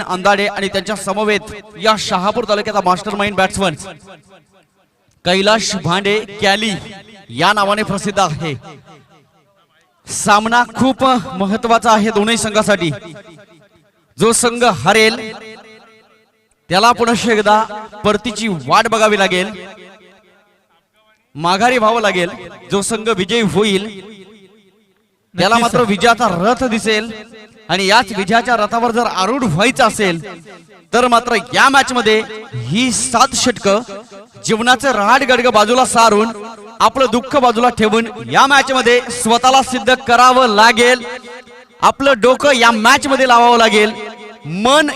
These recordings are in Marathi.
अंदाडे आणि त्यांच्या समवेत या शहापूर तालुक्याचा मास्टरमाइंड बॅट्समन कैलाश भांडे कॅली या नावाने प्रसिद्ध आहे। सामना खूप महत्वाचा आहे दोन्ही संघासाठी। जो संघ हरेल त्याला पुन्हा एकदा परतीची वाट बघावी लागेल, माघारी व्हावं लागेल। जो संघ विजयी होईल त्याला मात्र विजयाचा रथ दिसेल आणि याच विजयाच्या रथावर जर आरूढ व्हायचं असेल तर मात्र या मॅच मध्ये ही 7 षटकं जीवनाचे रहाट गडग बाजूला सारून आपलं दुःख बाजूला ठेवून या मॅच मध्ये स्वतःला सिद्ध करावं लागेल। आपलं डोकं या मॅच मध्ये लावावं लागेल, मन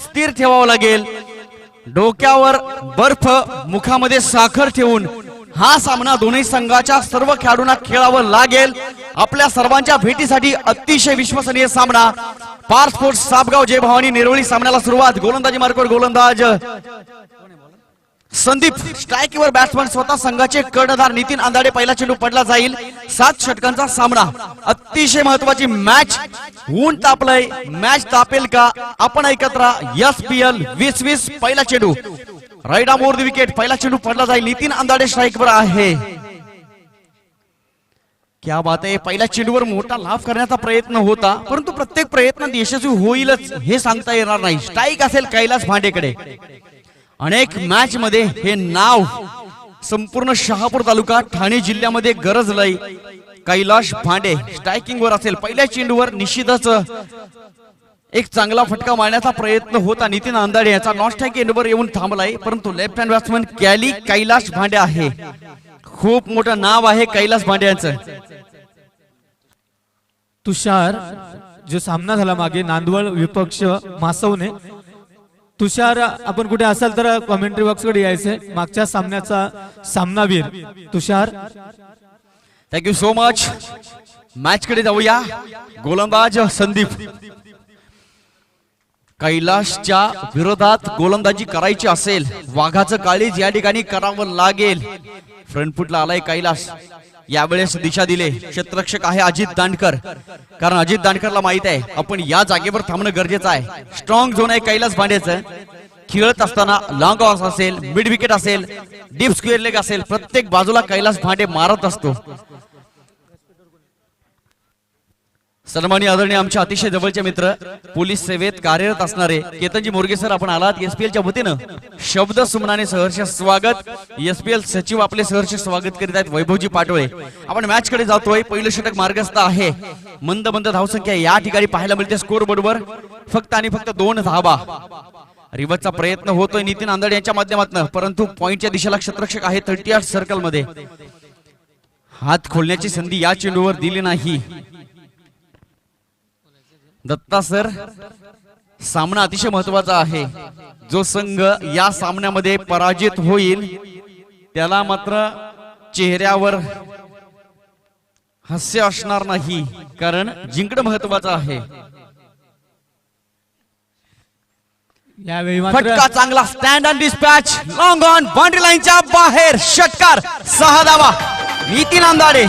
स्थिर ठेवावं लागेल, डोक्यावर बर्फ मुखामध्ये साखर ठेवून हा सामना दोन्ही संघाच्या सर्व खेळाडूंना खेळावं लागेल। आपल्या सर्वांच्या भेटीसाठी अतिशय विश्वसनीय सामना पार स्पोर्ट्स सापगाव जय भवानी निरवळी सामन्याला सुरुवात। गोलंदाजी मार्कवर गोलंदाज संदीप, स्ट्राइकवर बॅट्समन स्वतः संघाचे कर्णधार नितीन अंदाडे। पहिला चेंडू पडला जाईल। 7 षटकांचा सामना, अतिशय महत्वाची मॅच। ऊन तापलंय, मॅच तापेल का? आपण ऐकत राहा SPL 2020। पहिला चेंडू right arm over the wicket, पहिला चेंडू पडला जाईल। नितीन अंदाडे स्ट्राइकवर आहे। क्या बात आहे, पहिल्या चेंडूवर मोठा लाभ करण्याचा प्रयत्न होता, परंतु प्रत्येक प्रयत्न यशस्वी होईलच हे सांगता येणार नाही। स्ट्राइक असेल कैलास भांडेकडे। अनेक मॅच मध्ये हे नाव संपूर्ण शहापूर तालुका ठाणे जिल्ह्यामध्ये गरजलंय। कैलाश भांडे स्ट्रायकिंग वर असेल। पहिल्या चेंडूवर निश्चितच एक चांगला फटका मारण्याचा प्रयत्न होता। नितीन अंदाडे याचा नॉन स्ट्राइक एंडवर येऊन थांबलाय, परंतु लेफ्ट हँड बॅट्समन कॅली कैलाश भांडे आहे। खूप मोठं नाव आहे कैलास भांडे यांचं। तुषार, जो सामना झाला मागे नांदवळ विपक्ष मासवने, तुषार आपण कुठे असाल तर कमेंट्री बॉक्स कडे यायचे। मागच्या सामन्याचा सामनावीर तुषार, थँक्यू सो मच। मॅच कडे जाऊया। गोलंदाज संदीप, कैलाशच्या विरोधात गोलंदाजी करायची असेल वाघाचं काळीज या ठिकाणी करावं लागेल। फ्रंट फुटला आलाय कैलाश, यावेळेस दिशा दिले क्षेत्ररक्षक आहे अजित दांडकर, कारण अजित दांडकरला माहित आहे आपण या जागेवर थांबणं गरजेचं आहे। स्ट्रॉंग झोन आहे कैलास भांडेचं। खेळत असताना लॉंग ऑफ असेल, मिड विकेट असेल, डीप स्क्वेअर लेग असेल, प्रत्येक बाजूला कैलास भांडे मारत असतो। सन्माननीय आदरणीय आमच्या अतिशय जवळचे मित्र, पोलीस सेवेत कार्यरत असणारे केतनजी मोरगे सर, आपण आलात SPL च्या वतीनं शब्द सुमनाने सहर्ष स्वागत। SPL सचिव आपले सहर्ष स्वागत करीत आहेत वैभवजी पाटोळे। आपण मॅच कडे जातोय। पहिलं षटक मार्गस्थ आहे। मंद मंद धावसंख्या या ठिकाणी पाहायला मिळते। स्कोर बोर्डवर फक्त आणि फक्त 2 धावा। रिव्हर्सचा प्रयत्न होतोय नितीन अंदाडे यांच्या माध्यमातून, परंतु पॉइंटच्या दिशेला क्षेत्ररक्षक आहे 38 सर्कल मध्ये। हात खोलण्याची संधी या चेंडूवर दिली नाही। दत्ता सर, सामना अतिशय महत्वाचा आहे। जो संघ या सामन्यामध्ये पराजित होईल त्याला मात्र चेहऱ्यावर हास्य असणार नाही, कारण जिंकणं महत्वाचं आहे। यावेळी फटका चांगला, stand and dispatch, long on, boundary लाईनच्या बाहेर, षटकार, 6 धावा। नितीन अंदाडे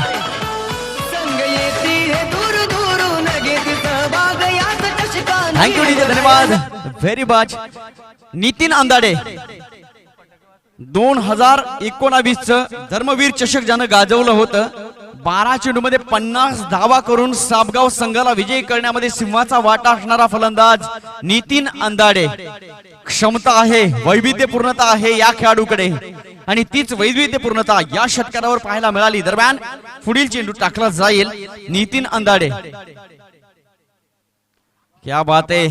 थँक्यू डीजे, धन्यवाद व्हेरी मच। नितीन अंदाडे 2019 चं धर्मवीर चषक ज्यानं गाजवलं होतं, 12 चेंडूमध्ये 50 धावा करून सापगाव संघाला विजयी करण्यामध्ये सिंहाचा वाटा असणारा फलंदाज नितीन अंदाडे। क्षमता आहे, वैविध्यपूर्णता आहे या खेळाडूकडे, आणि तीच वैविध्यपूर्णता या षटकारावर पाहायला मिळाली। दरम्यान पुढील चेंडू टाकला जाईल नितीन अंदाडे। क्या बात आहे,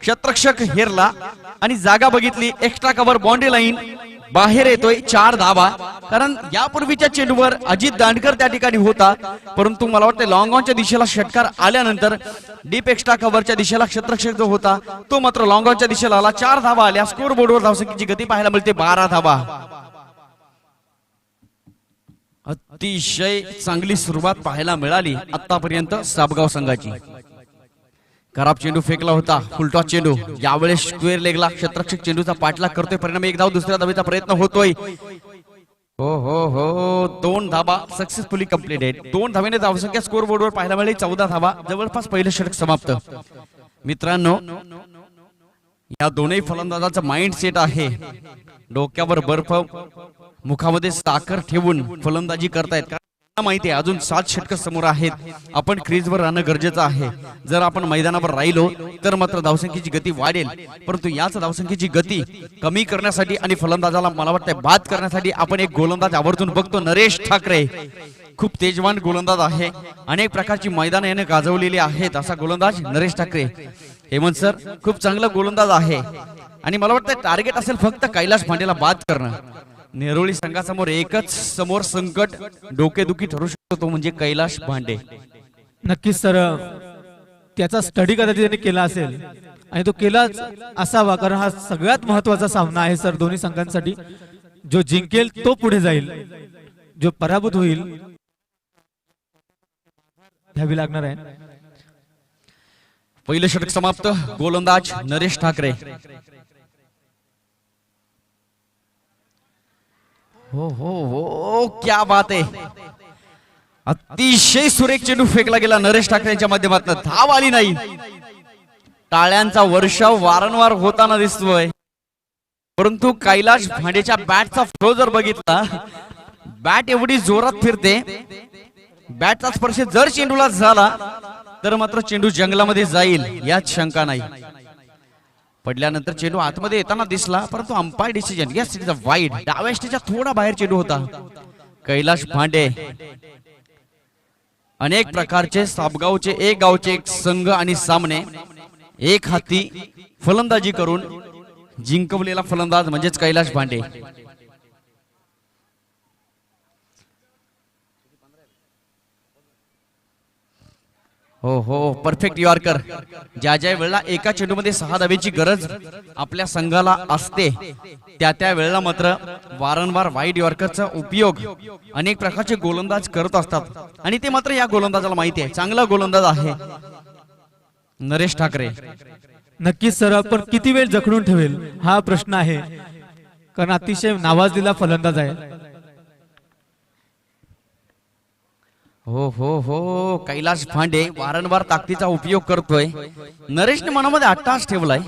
क्षेत्ररक्षक हेरला आणि जागा बघितली, एक्स्ट्रा कव्हर, बाउंड्री लाईन बाहेर येतोय, 4 धावा। कारण यापूर्वीच्या चेंडूवर अजित दांडकर त्या ठिकाणी होता, परंतु मला वाटतं लॉंग ऑनच्या दिशेला षटकार आल्यानंतर डीप एक्स्ट्रा कव्हरच्या दिशेला क्षेत्ररक्षक जो होता तो मात्र लॉंग ऑनच्या दिशेला आला। 4 धावा आल्या। स्कोर बोर्डवर धावसंख्येची गती पाहायला मिळते 12 धावा। अतिशय चांगली सुरुवात पाहायला मिळाली आतापर्यंत सापगाव संघाची। खराब चेंडू फेकला होता, फुलटॉस चेंडू, यावेळेस स्क्वेअर लेगला क्षेत्ररक्षक चेंडूचा पाठलाग करतोय। परिणामी 1 धाव, दुसऱ्या धावेचा प्रयत्न होतोय। हो हो हो, 2 धावा सक्सेसफुली कंप्लीटेड। 2 धावेने धावसंख्या स्कोर बोर्डवर पाहायला मिळाली 14 धावा। जवळपास पहिलं षटक समाप्त। मित्रांनो, या दोन्ही फलंदाजाचा माइंड सेट आहे, डोक्यावर बर्फ मुखामध्ये साखर ठेवून फलंदाजी करतायत. कारण माहिती आहे अजून 7 षटक समोर आहेत. आपण क्रीजवर राहणं गरजेचं आहे. जर आपण मैदानावर राहिलो तर मात्र धावसंख्येची गती वाढेल, परंतु याच धावसंख्येची गती कमी करण्यासाठी आणि फलंदाजाला मला वाटतं बाद करण्यासाठी आपण एक गोलंदाज आवर्जून बघतो. नरेश ठाकरे खूप तेजवान गोलंदाज आहे, अनेक प्रकारची मैदान याने गाजवलेली आहेत. असा गोलंदाज नरेश ठाकरे. हेमंत सर खूप चांगला गोलंदाज आहे आणि मला वाटतं टार्गेट असेल फक्त कैलाश भांडेला बाद करणं. नेरोळी संघासमोर एकच समोर संकट डोकेदुखी ठरू शकतो, तो म्हणजे कैलाश भांडे. नक्कीच सर, त्याचा स्टडी कदाचित त्यांनी केला असेल आणि तो केलाच असावा, कारण हा सगळ्यात महत्वाचा सामना आहे सर दोन्ही संघांसाठी. जो जिंकेल तो पुढे जाईल, जो पराभूत होईल घ्यावी लागणार आहे. पहिलं षटक समाप्त. गोलंदाज नरेश ठाकरे. हो हो हो, क्या बात आहे. अतिशय सुरेख चेंडू फेकला गेला नरेश ठाकरेंच्या माध्यमातून. धाव आली नाही. टाळ्यांचा वर्षाव वारंवार होताना दिसतोय, परंतु कैलाश भांडेच्या बॅटचा फ्लो जर बघितला, बॅट एवढी जोरात फिरते, बॅटचा स्पर्श जर चेंडूला झाला तर मात्र चेंडू जंगलामध्ये जाईल यात शंका नाही. पडल्यानंतर चेंडू आतमध्ये येताना दिसला, परंतु अंपायर डिसिजन या स्टेजचा वाईड, डाव्या स्टेजच्या थोडा बाहेर चेंडू होता. कैलाश भांडे अनेक प्रकारचे साबगावचे एक गावचे एक संघ आणि सामने एक हाती फलंदाजी करून जिंकवलेला फलंदाज म्हणजेच कैलाश भांडे. हो हो, परफेक्ट यॉर्कर. ज्या ज्या वेळेला एका चेंडूमध्ये 6 धावेची गरज आपल्या संघाला असते, त्या वेळेला मात्र वारंवार वाईड यॉर्करचा उपयोग अनेक प्रकारचे गोलंदाज करत असतात आणि ते मात्र या गोलंदाजाला माहिती आहे. चांगला गोलंदाज आहे नरेश ठाकरे. नक्कीच सर, पण किती वेळ जखडून ठेवेल हा प्रश्न आहे, कारण अतिशय नावाजलेला फलंदाज आहे. हो हो हो, कैलाश भांडे वारंवार ताकदीचा उपयोग करतोय. नरेशने मनामध्ये अट्टास ठेवलाय,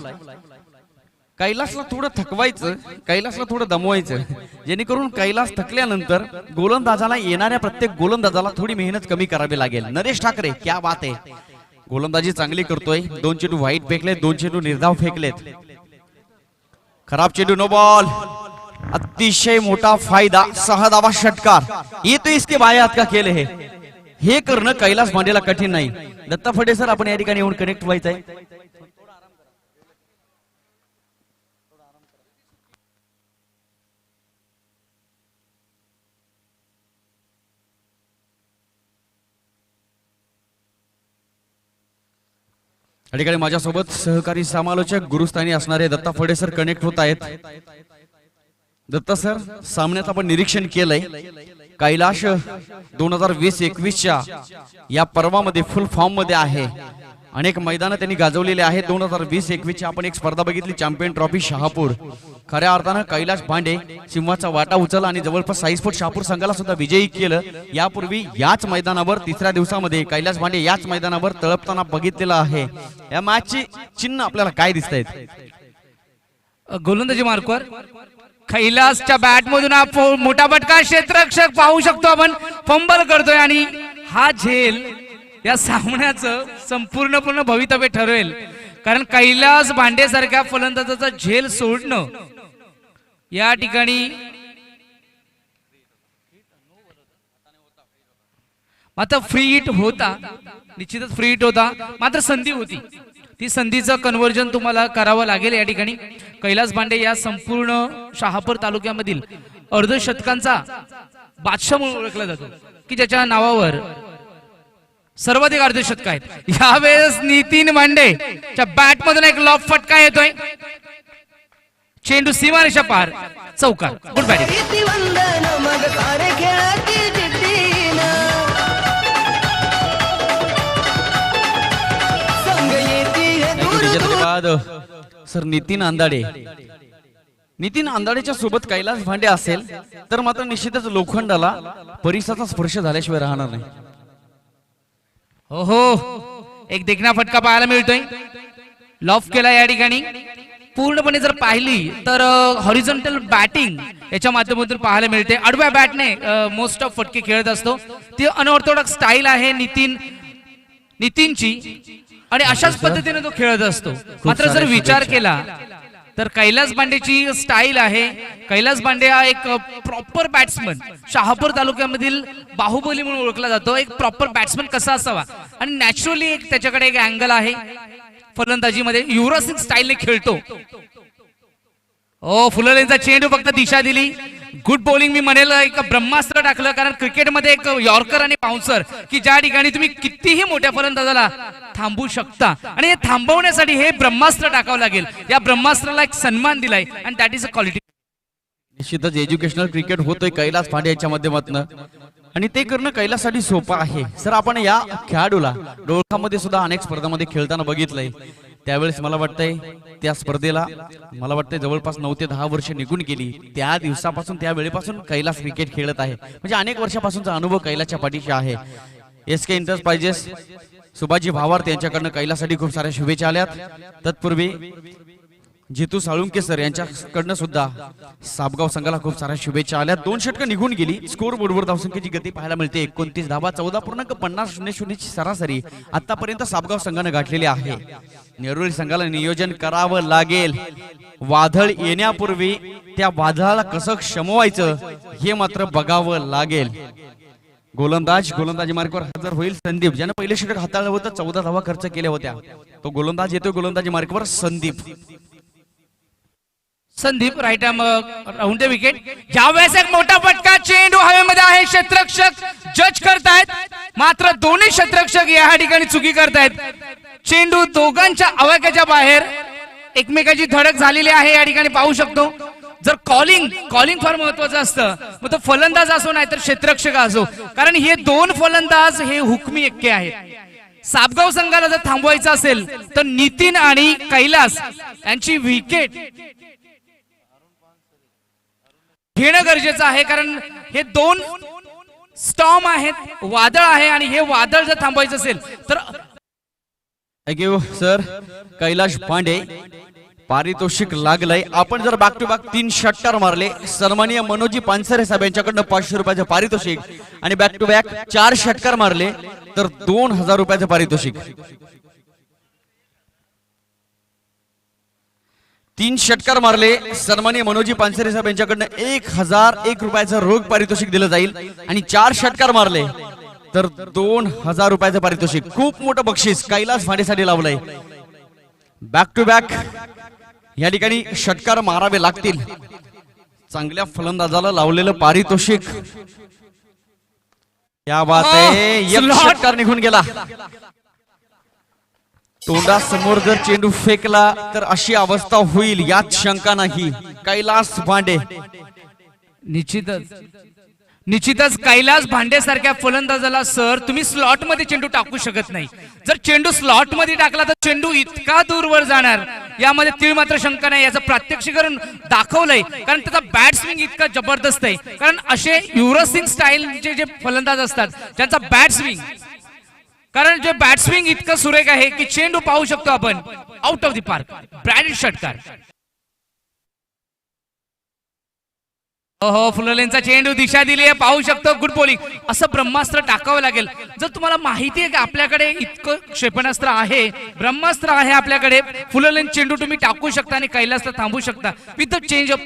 कैलासला थोडं थकवायचं, कैलासला थोडं दमवायचं, जेणेकरून कैलास थकल्यानंतर गोलंदाजाला येणाऱ्या प्रत्येक गोलंदाजाला थोडी मेहनत कमी करावी लागेल. नरेश ठाकरे क्या बात आहे, गोलंदाजी चांगली करतोय. 2 चेंडू वाईट फेकलेत, 2 चेंडू निर्धाव फेकलेत. खराब चेंडू, नो बॉल. अतिशय मोठा फायदा, 6 धावा षटकार. ये तो इसके बायात का खेल है. हे करणं कैलास भांडेला कठीण नाही. दत्ता फडे सर, आपण या ठिकाणी येऊन कनेक्ट व्हायचंय. या ठिकाणी माझ्यासोबत सहकारी समालोचक गुरुस्थानी असणारे दत्ता फडे सर कनेक्ट होत आहेत. दत्ता सर, सामन्याचं आपण निरीक्षण केलंय. कैलाश 2020-21च्या या पर्वामध्ये फुल फॉर्म मध्ये आहे. अनेक मैदानं त्यांनी गाजवलेले आहेत. 2020-21ची आपण एक स्पर्धा बघितली, चॅम्पियन ट्रॉफी शहापूर. खऱ्या अर्थानं कैलाश भांडे सिंहाचा वाटा उचलला आणि जवळपास 60 फूट शहापूर संघाला सुद्धा विजयी केलं. यापूर्वी याच मैदानावर 3ऱ्या दिवसामध्ये कैलाश भांडे याच मैदानावर तळपताना बघितलेलं आहे. या मॅचची चिन्ह आपल्याला काय दिसतायत? गोलंदाजी मार्कवर कैलासच्या बॅट मधून मोठा फटका, क्षेत्ररक्षक पाहू शकतो आपण, फंबल करतोय आणि हा झेल या सामन्याचं संपूर्णपणे भवितव्य ठरवेल. कारण कैलास भांडे सारख्या फलंदाजाचा झेल सोडणं या ठिकाणी मात्र फ्री हिट होता, निश्चितच फ्री हिट होता, मात्र संधी होती. ती संधीचं कन्व्हर्जन तुम्हाला करावं लागेल. या ठिकाणी कैलास भांडे या संपूर्ण शहापूर तालुक्यामधील अर्धशतकांचा बादशाह म्हणून ओळखला जातो, की ज्याच्या नावावर सर्वाधिक अर्धशतक आहेत. यावेळेस नितीन भांडे च्या बॅट मधून एक लॉफ फटका येतोय, चेंडू सीमारेषा पार, चौकार. Good batting. Sir Nitin Andade, Nitin अंदाडेच्या सोबत कैलास भांडे असेल तर मात्र निश्चितच लोखंडाला परिसराचा स्पर्श झाल्याशिवाय राहणार नाही. हो, एक देखणा फटका पाहायला मिळतोय. लॉफ केला या ठिकाणी, पूर्णपणे जर पाहिली तर हॉरिझॉन्टल बॅटिंग याच्या माध्यमातून पाहायला मिळते. आडव्या बॅटने मोस्ट ऑफ फटके खेळत असतो. ती अनऑर्थोडॉक्स स्टाईल आहे नितीनची आणि अशाच पद्धतीने तो खेळत असतो. मात्र जर विचार केला तर कैलास बांडेची स्टाईल आहे. कैलास बांडे हा एक प्रॉपर बॅट्समन, शहापूर तालुक्यामधील बाहुबली म्हणून ओळखला जातो. एक प्रॉपर बॅट्समन कसा असावा आणि नॅचरली एक त्याच्याकडे एक अँगल आहे फलंदाजीमध्ये. युवराज सिंग स्टाईलने खेळतो. ओ फुललेंचा चेंडू फक्त दिशा दिली. गुड बॉलिंग मी म्हणेल, एक ब्रह्मास्त्र टाकलं. कारण क्रिकेटमध्ये एक यॉर्कर आणि बाउन्सर की ज्या ठिकाणी तुम्ही कितीही मोठ्या फलंदाजाला थांबवू शकता आणि हे थांबवण्यासाठी हे ब्रह्मास्त्र टाकावं लागेल. या ब्रह्मास्त्राला एक सन्मान दिलाय आणि दॅट इज अ क्वालिटी. निश्चितच एज्युकेशनल क्रिकेट होतोय कैलास पांडे याच्या माध्यमातून आणि ते करणं कैलाससाठी सोपं आहे. सर आपण या खेळाडूला डोळखामध्ये सुद्धा अनेक स्पर्धांमध्ये खेळताना बघितलंय. त्यावेळेस मला वाटतंय त्या स्पर्धेला मला वाटतंय जवळपास 9 ते 10 वर्ष निघून गेली. त्या दिवसापासून त्या वेळेपासून कैलास क्रिकेट खेळत आहे. म्हणजे अनेक वर्षापासूनचा अनुभव कैलासच्या पाठीशी आहे. SK एंटरप्राइजेस सुभाजी भावार्थ यांच्याकडनं कैलाससाठी खूप साऱ्या शुभेच्छा आल्यात. तत्पूर्वी जितू साळुंके सर यांच्याकडनं सुद्धा साबगाव संघाला खूप साऱ्या शुभेच्छा आल्या. 2 षटकं निघून गेली. स्कोर बोर्डवर धावसंख्येची गती पाहायला मिळते 29 धावा, 14.50 ची सरासरी आतापर्यंत साबगाव संघाने गाठलेली आहे. नेरुळी संघाला नियोजन करावं लागेल. वादळ येण्यापूर्वी त्या वादळाला कसं शमवायचं हे मात्र बघावं लागेल. गोलंदाजी मार्कवर हजर होईल संदीप, ज्याने पहिले षटक हाताळलं होतं. 14 धावा खर्च केल्या होत्या. तो गोलंदाज येतोय गोलंदाजी मार्कवर संदीप राईट राऊंड विकेट. ज्यावेळेस एक मोठा फटका, चेंडू हवेमध्ये आहे. क्षेत्ररक्षक जज करतायत, मात्र दोन्ही क्षेत्ररक्षक या ठिकाणी चुकी करतायत. चेंडू दोघांच्या आवाक्याच्या बाहेर एकमेकाची धडक झालेली आहे या ठिकाणी पाहू शकतो. जर कॉलिंग फार महत्वाचं असतं, मग तो फलंदाज असो नाही तर क्षेत्ररक्षक असो, कारण हे दोन फलंदाज हे हुकमी एक्के आहेत. साबगाव संघाला जर थांबवायचं असेल तर नितीन आणि कैलास यांची विकेट घेणं गरजेचं आहे. कारण हे दोन स्टॉर्म आहेत, वादळ आहे आणि हे वादळ जर थांबवायचं असेल तर थँक्यू सर. कैलाश पांडे पारितोषिक लागलंय. आपण जर बॅक टू बॅक 3 षटकार मारले, सन्माननीय मनोजी पानसरे साहेब यांच्याकडनं 500 रुपयाचं पारितोषिक आणि बॅक टू बॅक 4 षटकार मारले तर 2000 रुपयाचं पारितोषिक. 3 षटकार मारले, सन्माननीय मनोजी पानसरे साहेब यांच्याकडनं 1001 रुपयाचं रोख पारितोषिक दिलं जाईल आणि 4 षटकार मारले तर 2000 रुपयाचं पारितोषिक. खूप मोठं बक्षीस कैलास पांडेसाठी लावलंय. बॅक टू बॅक या ठिकाणी षटकार मारावे लागतील. चांगल्या फलंदाजाला लावलेलं पारितोषिक. क्या बात आहे. एक षटकार निघून गेला. तोंडासमोर जर चेंडू फेकला तर अशी अवस्था होईल यात शंका नाही. कैलास भांडे निश्चितच कैलास भांडे सारख्या फलंदाजाला सर तुम्ही स्लॉट मध्ये चेंडू टाकू शकत नाही. जर चेंडू स्लॉट मध्ये टाकला तर चेंडू इतका दूरवर जाणार यामध्ये तीळ मात्र शंका नाही. याचं प्रात्यक्षिकरण दाखवलंय, कारण त्याचा बॅट स्विंग इतका जबरदस्त आहे. कारण असे युवराज सिंग स्टाईलचे जे फलंदाज असतात ज्यांचा बॅट स्विंग, कारण जे बॅट स्विंग इतकं सुरेख आहे की चेंडू पाहू शकतो आपण आउट ऑफ द पार्क. ब्रॅड षटकार. हो फुललेंचा चेंडू दिशा दिली आहे, पाहू शकतो. Good bowling. असं ब्रह्मास्त्र टाकावं लागेल. जर तुम्हाला माहिती आहे की आपल्याकडे इतकं क्षेपणास्त्र आहे, ब्रह्मास्त्र आहे आपल्याकडे, फुललेन चेंडू तुम्ही टाकू शकता आणि कैलासला थांबू शकता with the change of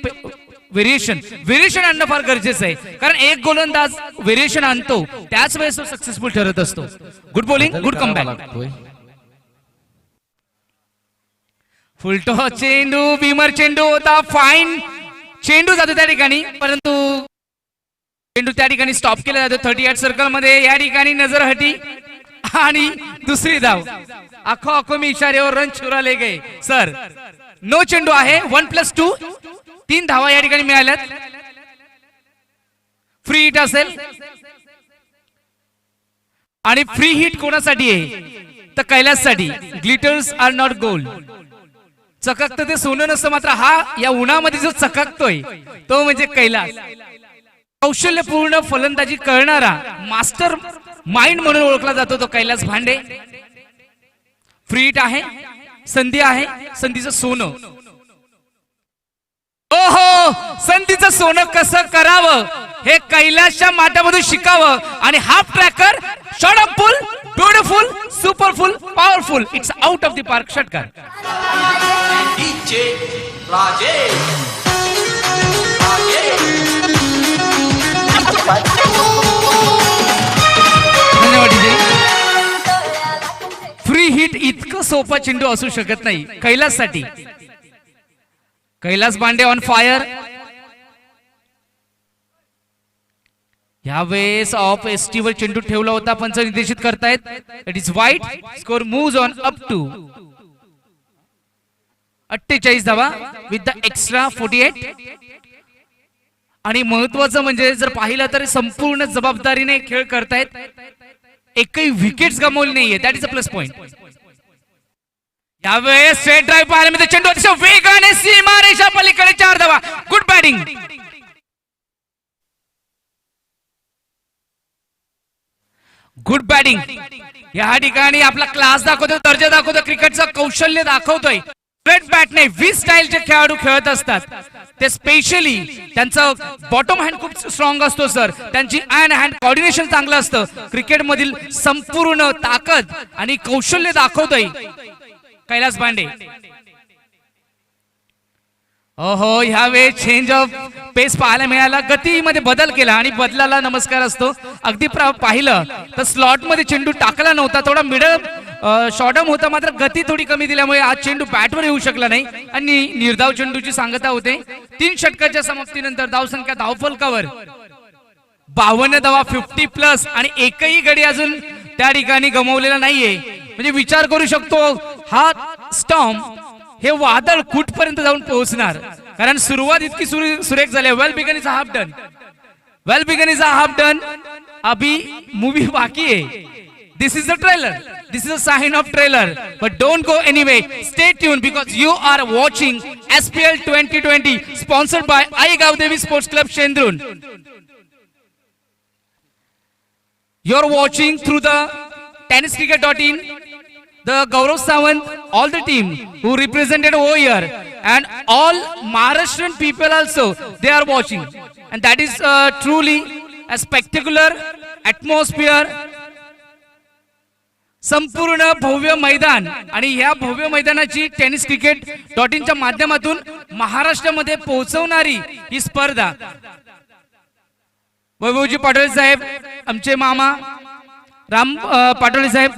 variation आणणं फार गरजेचं आहे. कारण एक गोलंदाज व्हेरिएशन आणतो त्याच वेळेस तो सक्सेसफुल ठरत असतो. Good bowling, good comeback. Full toss चेंडू, बीमर चेंडू होता. फाईन चेंडू जातो त्या ठिकाणी, परंतु चेंडू त्या ठिकाणी स्टॉप केला जातो 38 सर्कल मध्ये. या ठिकाणी नजर हटी आणि दुसरी धाव. आखो मी इशाऱ्यावर रन चुराले गे सर. नो चेंडू आहे. 1+2 3 धावा या ठिकाणी मिळाल्यात. फ्री हिट असेल आणि फ्री हिट कोणासाठी आहे तर कैलाससाठी. Glitters are not gold. चककतं ते सोनं नसतं, मात्र हा या उन्हामध्ये जो चककतोय तो म्हणजे कैलास. कौशल्यपूर्ण फलंदाजी करणारा मास्टर माइंड म्हणून ओळखला जातो तो कैलास भांडे. फ्री हिट आहे, संधी आहे, संधीचं सोनं. संधीचं सोनं कसं करावं हे कैलासच्या माध्यमातून शिकावं. आणि half tracker shortful, beautiful, superful, powerful, it's out of the park षटकार. धन्यवाद DJ. फ्री हिट इतकं सोपा चेंडू असू शकत नाही कैलाससाठी. Kailas Bande on fire. यावेळेस ऑफ एसटी वर चेंडू ठेवला होता, पंच निर्देशित करतायत. It is wide. Score moves on up to 48 धावा विथ द एक्स्ट्रा 48. आणि महत्वाचं म्हणजे जर पाहिलं तर संपूर्ण जबाबदारीने खेळ करतायत. एकही विकेट्स गमावली नाहीये. That is a plus point. यावेळेस स्ट्रेट ड्राईव्ह पाहायला मिळते. चेंडू अतिशय वेगाने सीमारेषा पलीकडे 4 धावा. Good batting. Good batting. या ठिकाणी आपला क्लास दाखवतोय, दर्जा दाखवतोय, क्रिकेटचं कौशल्य दाखवतोय. स्ट्रेट बॅटने व्ही स्टाईलचे खेळाडू खेळत असतात. ते स्पेशली त्यांचा बॉटम हँड खूप स्ट्रॉंग असतो सर. त्यांची हँड कॉर्डिनेशन चांगलं असतं. क्रिकेट मधील संपूर्ण ताकद आणि कौशल्य दाखवतोय कैलास बांडे. ओहो, ह्यावेळी चेंज ऑफ पेस पाहायला मिळाला. गतीमध्ये बदल केला आणि बदलाला नमस्कार असतो. अगदी पाहिलं तर स्लॉट मध्ये चेंडू टाकला नव्हता. थोडा मिडल शॉर्टम होता, मात्र गती थोडी कमी दिल्यामुळे आज चेंडू बॅटवर येऊ शकला नाही आणि निर्धाव चेंडूची सांगता होते. 3 षटकाच्या समाप्तीनंतर धावसंख्या धावफलकावर 52 धावा, 50+ आणि एकही गडी अजून त्या ठिकाणी गमावलेला नाहीये. म्हणजे विचार करू शकतो हा स्टॉर्म, हे वादळ कुठपर्यंत जाऊन पोहोचणार. कारण सुरुवात इतकी सुरेख झाली. Well begun is half done. Well begun is half done. अभी मूवी बाकी है. This is the trailer. This is a sign of trailer. But don't go anyway. Stay tuned because you are watching SPL 2020 sponsored by Ai Gavdevi Sports Club Shendrun. You're watching through the tenniscricket.in. The Gaurav Sawant, all the team who represented over here, and all Maharashtrian people also, they are watching. And that is truly a spectacular atmosphere. संपूर्ण भव्य मैदान आणि या भव्य मैदानाची tenniscricket.in च्या माध्यमातून महाराष्ट्रामध्ये पोहोचवणारी ही स्पर्धा. वैभवजी पाटोळे साहेब, आमचे मामा राम पाटोळे साहेब,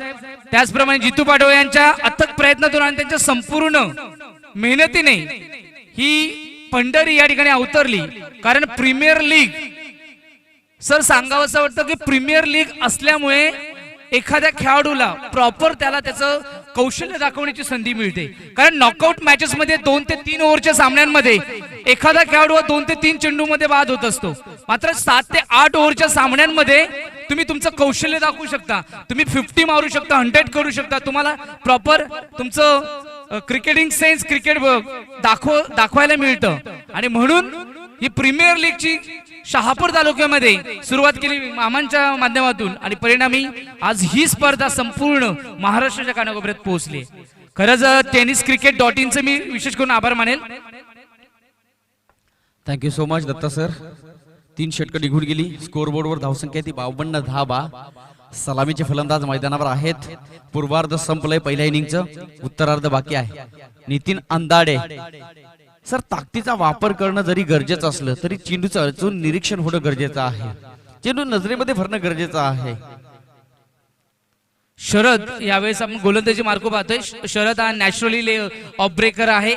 त्याचप्रमाणे जितू पाटोळे यांच्या अथक प्रयत्नातून आणि त्यांच्या संपूर्ण मेहनतीने ही पंढरी या ठिकाणी अवतरली. कारण प्रीमियर लीग सर सांगावं असं वाटतं की प्रीमियर लीग असल्यामुळे एखाद्या खेळाडूला प्रॉपर त्याला त्याचं कौशल्य दाखवण्याची संधी मिळते. कारण नॉकआउट मॅचेस मध्ये 2 ते 3 ओव्हरच्या सामन्यांमध्ये एखादा खेळाडू 2 ते 3 चेंडू मध्ये बाद होत असतो. मात्र 7 ते 8 ओव्हरच्या सामन्यांमध्ये तुम्ही तुमचं कौशल्य दाखवू शकता. तुम्ही 50 मारू शकता, 100 करू शकता. तुम्हाला प्रॉपर तुमचं क्रिकेटिंग सेन्स क्रिकेट दाखवायला मिळतं. आणि म्हणून ही प्रीमियर लीगची शहापूर तालुक्यामध्ये सुरुवात केली मामांच्या माध्यमातून आणि परिणामी आज ही स्पर्धा संपूर्ण महाराष्ट्राच्या कानाकोपऱ्यात पोहोचली. खरंच tenniscricket.in चे मी विशेष करून आभार मानेल. Thank you so much Datta sir. 3 षटकं निघून गेली. स्कोर बोर्डवर धावसंख्या ती 52 धावा. सलामीचे फलंदाज मैदानावर आहेत. पूर्वार्ध संपलंय पहिल्या इनिंगचं, उत्तरार्ध बाकी आहे. नितीन अंदाडे सर, ताकदीचा वापर करणं जरी गरजेचं असलं तरी चेंडूचं अचून निरीक्षण होणं गरजेचं आहे. चेंडू नजरेमध्ये भरणं गरजेचं आहे. शरद यावेळेस आपण गोलंदाजी मार्को पाहतोय. शरद हा नॅचरली ऑफ ब्रेकर आहे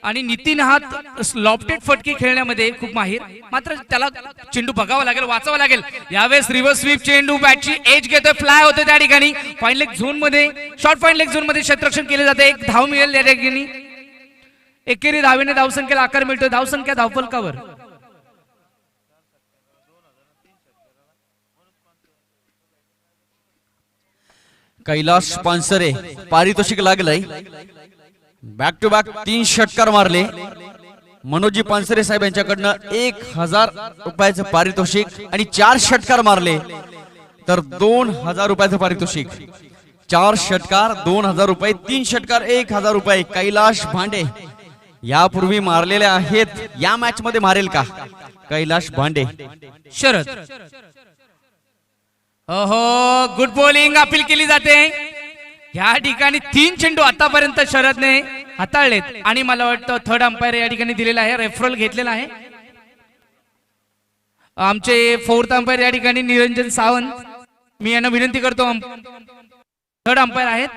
आणि नितीन हा लॉफ्टेड फटके खेळण्यामध्ये खूप माहीर. मात्र त्याला चेंडू बघावा लागेल, वाचावा लागेल. यावेळेस रिव्हर्स स्वीप चेंडू बॅटची एज घेतोय, फ्लाय होतोय त्या ठिकाणी. फाईन लेग झोन मध्ये, शॉर्ट फाईन लेग झोन मध्ये क्षेत्ररक्षण केले जाते. 1 धाव मिळेल त्या ठिकाणी. एकेरी धावेने धावसंख्येला आकार मिळतोय. धावसंख्या धावफलकावर कैलास पानसरे पारितोषिक लागलंय. बॅक टू बॅक 3 षटकार मारले. मनोजी पानसरे साहेब यांच्याकडनं 1000 रुपयाचं पारितोषिक आणि 4 षटकार मारले तर 2000 रुपयाचं पारितोषिक. 4 षटकार 2000 रुपये, 3 षटकार 1000 रुपये. कैलाश भांडे यापूर्वी मारलेले आहेत, या मॅच मध्ये मारेल का कैलाश भांडे? शरद ओहो गुड बॉलिंग अपील केली जाते या ठिकाणी. 3 चेंडू आतापर्यंत शरदने हाताळलेत आणि मला वाटतं थर्ड अंपायर या ठिकाणी दिलेला आहे, रेफरल घेतलेला आहे. आमचे फोर्थ अंपायर या ठिकाणी निरंजन सावंत, मी यांना विनंती करतो, थर्ड अंपायर आहेत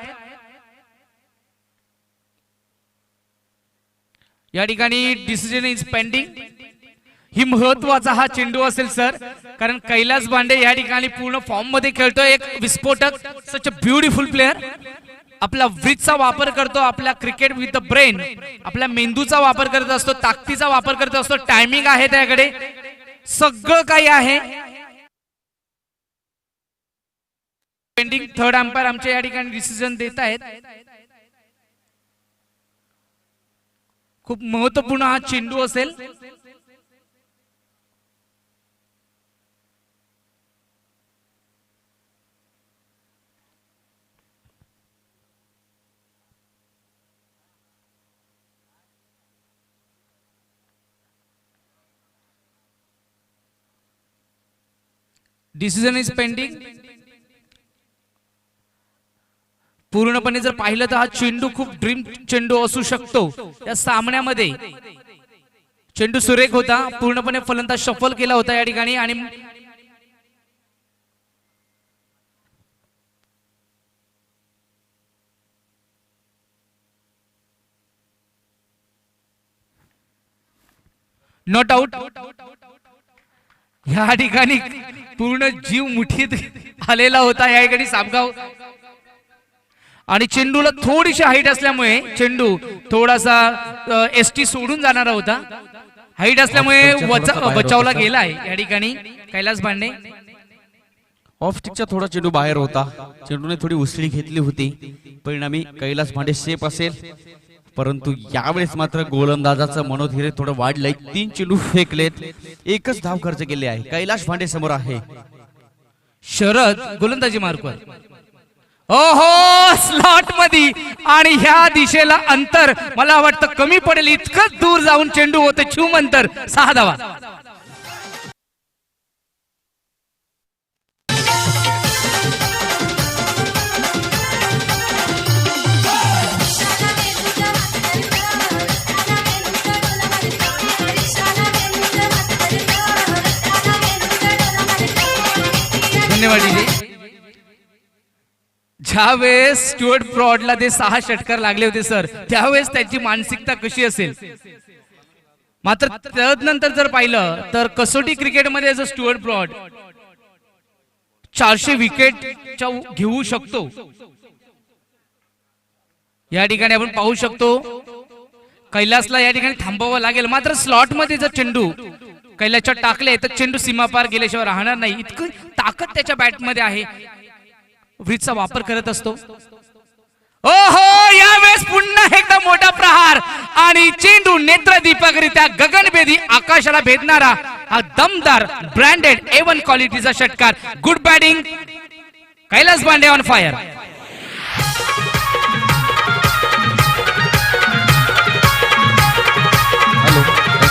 या ठिकानी. Decision is pending. ही महत्वाचा हा चेंडू असेल सर, कारण कैलास भांडे या ठिकाणी पूर्ण फॉर्म मध्ये खेळतोय, एक विस्फोटक, सच अ ब्युटिफुल प्लेअर. आपला व्रिजचा वापर करतो, आपल्या क्रिकेट विथ द ब्रेन, आपल्या मेंदूचा वापर करत असतो, ताकदीचा वापर करत असतो, टायमिंग आहे त्याकडे, सगळं काही आहे. पेंडिंग. थर्ड अंपायर आमच्या या ठिकाणी डिसिजन देत आहेत. खूप महत्वपूर्ण हा चेंडू असेल. Decision is pending. पूर्णपणे जर पाहिलं तर हा चेंडू खूप ड्रीम चेंडू असू शकतो. या सामन्यामध्ये चेंडू सुरेख होता, पूर्णपणे फलंदाज शफल केला होता या ठिकाणी आणि नॉट आउट. या ठिकाणी पूर्ण जीव मुठीत आलेला होता या ठिकाणी सामगाव, आणि चेंडूला थोडीशी हाईट असल्यामुळे चेंडू थोडासा एसटी सोडून जाणारा होता. हाईट असल्यामुळे बचावला गेलाय या ठिकाणी कैलास भांडे. ऑफ स्टिकचा थोडा चेंडू बाहेर होता, चेंडूने थोडी उसळी घेतली होती, परिणामी कैलास भांडे सेफ असेल. परंतु यावेळेस मात्र गोलंदाजाचं मनोधैर्य थोडं वाढलंय. 3 चेंडू फेकलेत, एकच धाव खर्च केले आहे. कैलाश भांडे समोर आहे. शरद गोलंदाजी मार्कवर, ओहो स्लॉट मध्ये, आणि ह्या दिशेला अंतर मला वाटतं कमी पडेल इतकंच दूर जाऊन चेंडू होते. छूम अंतर, 6 धावा. धन्यवाद डीजे. ज्यावेळेस स्टुअर्ट ब्रॉडला ते 6 षटकार लागले होते सर, त्यावेळेस त्याची मानसिकता कशी असेल. मात्र त्यानंतर जर पाहिलं तर कसोटी क्रिकेटमध्ये जो स्टुअर्ट ब्रॉड 400 विकेट घेऊ शकतो या ठिकाणी आपण पाहू शकतो. कैलासला या ठिकाणी थांबावं लागेल. मात्र स्लॉट मध्ये जर चेंडू कैलासच्या टाकले तर चेंडू सीमापार गेल्याशिवाय राहणार नाही, इतकं ताकद त्याच्या बॅटमध्ये आहे. व्रिजचा वापर करत असतो. ओहो यावेळेस पुन्हा एकदा मोठा प्रहार आणि चेंडू नेत्रदीपकरित्या गगनभेदी आकाशाला भेदणारा हा दमदार ब्रँडेड A1 क्वालिटीचा षटकार. गुड बॅटिंग, कैलास भांडे ऑन फायर.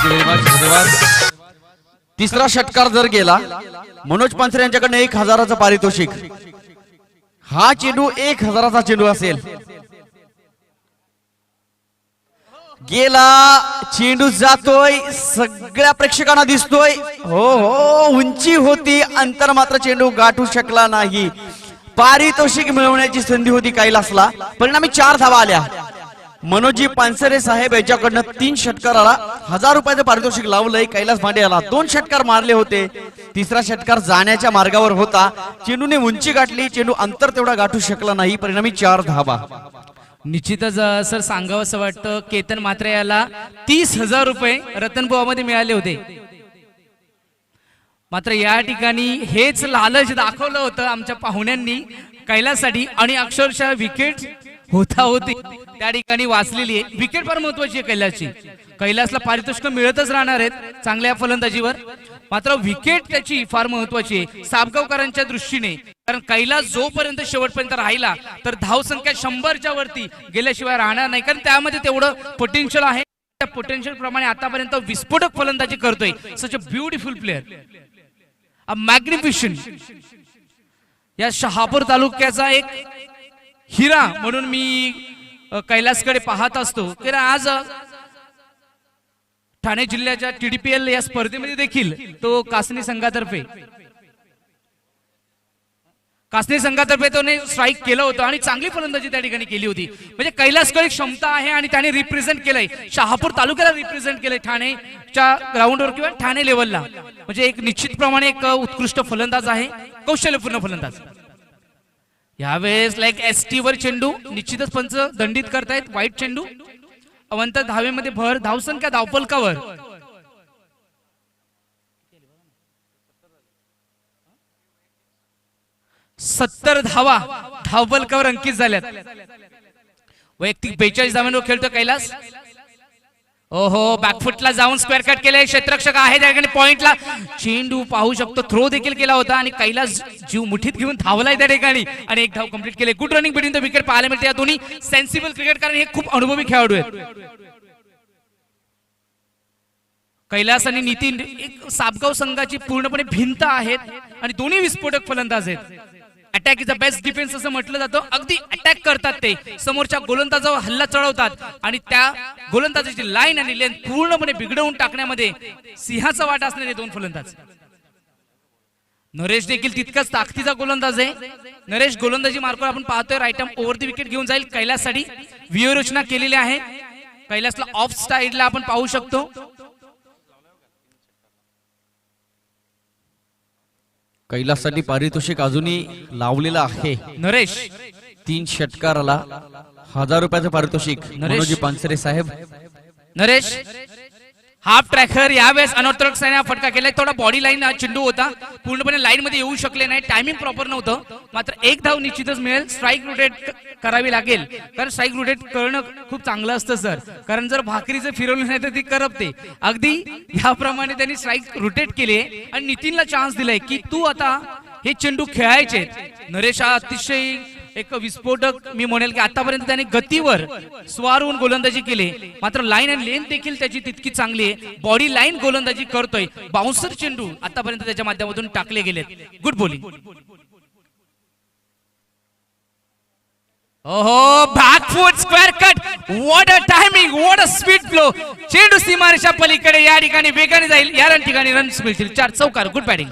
धन्यवाद. तिसरा षटकार जर गेला, मनोज पानसरे यांच्याकडनं 1000चं पारितोषिक. हा चेंडू 1000चा चेंडू असेल. गेला, चेंडू जातोय, सगळ्या प्रेक्षकांना दिसतोय. हो हो उंची होती, अंतर मात्र चेंडू गाठू शकला नाही. पारितोषिक मिळवण्याची संधी होती कैलासला, परिणामी 4 धावा आल्या. मनोजी पानसरे साहेब यांच्याकडनं 3 षटकाराला 1000 रुपयाचं पारितोषिक लावलंय. कैलास भांडे याला 2 षटकार मारले होते. तिसरा षटकार जाण्याच्या मार्गावर होता, चेंडूने उंची गाठली, चेंडू अंतर तेवढा गाठू शकला नाही, परिणामी 4 धावा. निश्चितच सर सांगावं असं वाटतं, केतन मात्रे याला 30,000 रुपये रतनबुवामध्ये मिळाले होते. मात्र या ठिकाणी हेच लालच दाखवलं होतं आमच्या पाहुण्यांनी कैलाससाठी, आणि अक्षरशः विकेट होती त्या ठिकाणी वाचलेली आहे. विकेट फार महत्वाची आहे कैलासची. कैलासला पारितोषिक मिळतच राहणार आहेत चांगल्या फलंदाजीवर, मात्र विकेट त्याची फार महत्वाची आहे साबगावकरांच्या दृष्टीने. कारण कैलास जोपर्यंत शेवटपर्यंत राहिला तर धावसंख्या 100च्या वरती गेल्याशिवाय राहणार नाही, कारण त्यामध्ये तेवढं पोटेन्शियल आहे. त्या पोटेन्शियल प्रमाणे आतापर्यंत विस्फोटक फलंदाजी करतोय. सच अ ब्युटिफुल प्लेअर, अ मॅग्निफिशंट. या शहापूर तालुक्याचा एक हिरा म्हणून मी कैलासकडे पाहत असतो. की आज ठाणे जिल्ह्याच्या TDPL या स्पर्धेमध्ये देखील तो कासनी संघातर्फे त्याने स्ट्राईक केलं होतं आणि चांगली फलंदाजी त्या ठिकाणी केली होती. म्हणजे कैलासकडे क्षमता आहे आणि त्याने रिप्रेझेंट केलंय, शहापूर तालुक्याला रिप्रेझेंट केलंय ठाणेच्या ग्राउंडवर किंवा ठाणे लेवलला. म्हणजे एक निश्चितप्रमाणे एक उत्कृष्ट फलंदाज आहे, कौशल्यपूर्ण फलंदाज. यावेळेस लाईक ST वर चेंडू निश्चितच पंच दंडित करतायत. वाईट चेंडू, अवंत धावेमध्ये भर, धावसंख्या धावफलकावर 70 धावा धावफलकावर अंकित झाल्यात. वैयक्तिक 42 धावांवर खेळतो कैलास. ओहो, बॅकफुटला जाऊन स्क्वेअर कट केले. क्षेत्ररक्षक आहे त्या ठिकाणी पॉइंटला. चेंडू पाहू शकतो, थ्रो देखील केला होता आणि कैलास जीव मुठीत घेऊन धावलाय त्या ठिकाणी आणि एक धाव कंप्लीट केले. Good running between the wicket पाहायला मिळते. या दोन्ही सेन्सिबल क्रिकेट, कारण हे खूप अनुभवी खेळाडू आहेत. कैलास आणि नितीन एक साबगाव संघाची पूर्णपणे भिंत आहेत आणि दोन्ही विस्फोटक फलंदाज आहेत. Attack is the best defence असं म्हटलं जातं. अगदी अटॅक करतात ते, समोरच्या गोलंदाजावर हल्ला चढवतात आणि त्या गोलंदाजाची लाईन आणि लेंथ पूर्णपणे बिघडवून टाकण्यामध्ये सिंहाचा वाटा असणारे दोन फलंदाज. नरेश देखील तितकाच ताकदीचा गोलंदाज आहे. नरेश गोलंदाजी मार्गावर आपण पाहतोय right arm over the wicket घेऊन जाईल. कैलाससाठी व्यूहरचना केलेली आहे. कैलासला ऑफ साइडला आपण पाहू शकतो. कैलाससाठी पारितोषिक अजूनही लावलेलं आहे. नरेश 3 षटकाराला 1000 रुपयाचं पारितोषिक. मनोजी पानसरे साहेब. नरेश हाफ ट्रॅकर यावेळेस अनॉर्थोडॉक्स फटका केलाय. थोडा बॉडी लाईन चेंडू होता, पूर्णपणे लाईन मध्ये येऊ शकले नाही, टायमिंग प्रॉपर नव्हतं. मात्र एक धाव निश्चितच मिळेल. स्ट्राईक रोटेट करावी लागेल, कारण स्ट्राईक रोटेट करणं खूप चांगलं असतं सर, कारण जर भाकरी जर फिरवली नाही तर ती करपते. अगदी याप्रमाणे त्यांनी स्ट्राईक रोटेट केली आणि नितीनला चान्स दिलाय की तू आता हे चेंडू खेळायचे. नरेश हा अतिशय एक विस्फोटक मी म्हणेल की आतापर्यंत त्याने गतीवर स्वार होऊन गोलंदाजी केली, मात्र लाईन अँड लेंथ देखील त्याची तितकी चांगली आहे. बॉडी लाईन गोलंदाजी करतोय. बाउन्सर चेंडू आतापर्यंत त्याच्या माध्यमातून टाकले गेलेत. Good bowling. ओहो, back foot square cut. What a timing, what a speed flow. चेंडू सीमारेषा पलीकडे या ठिकाणी वेगाने जाईल. या ठिकाणी रन्स मिळतील. 4 चौकार. Good batting.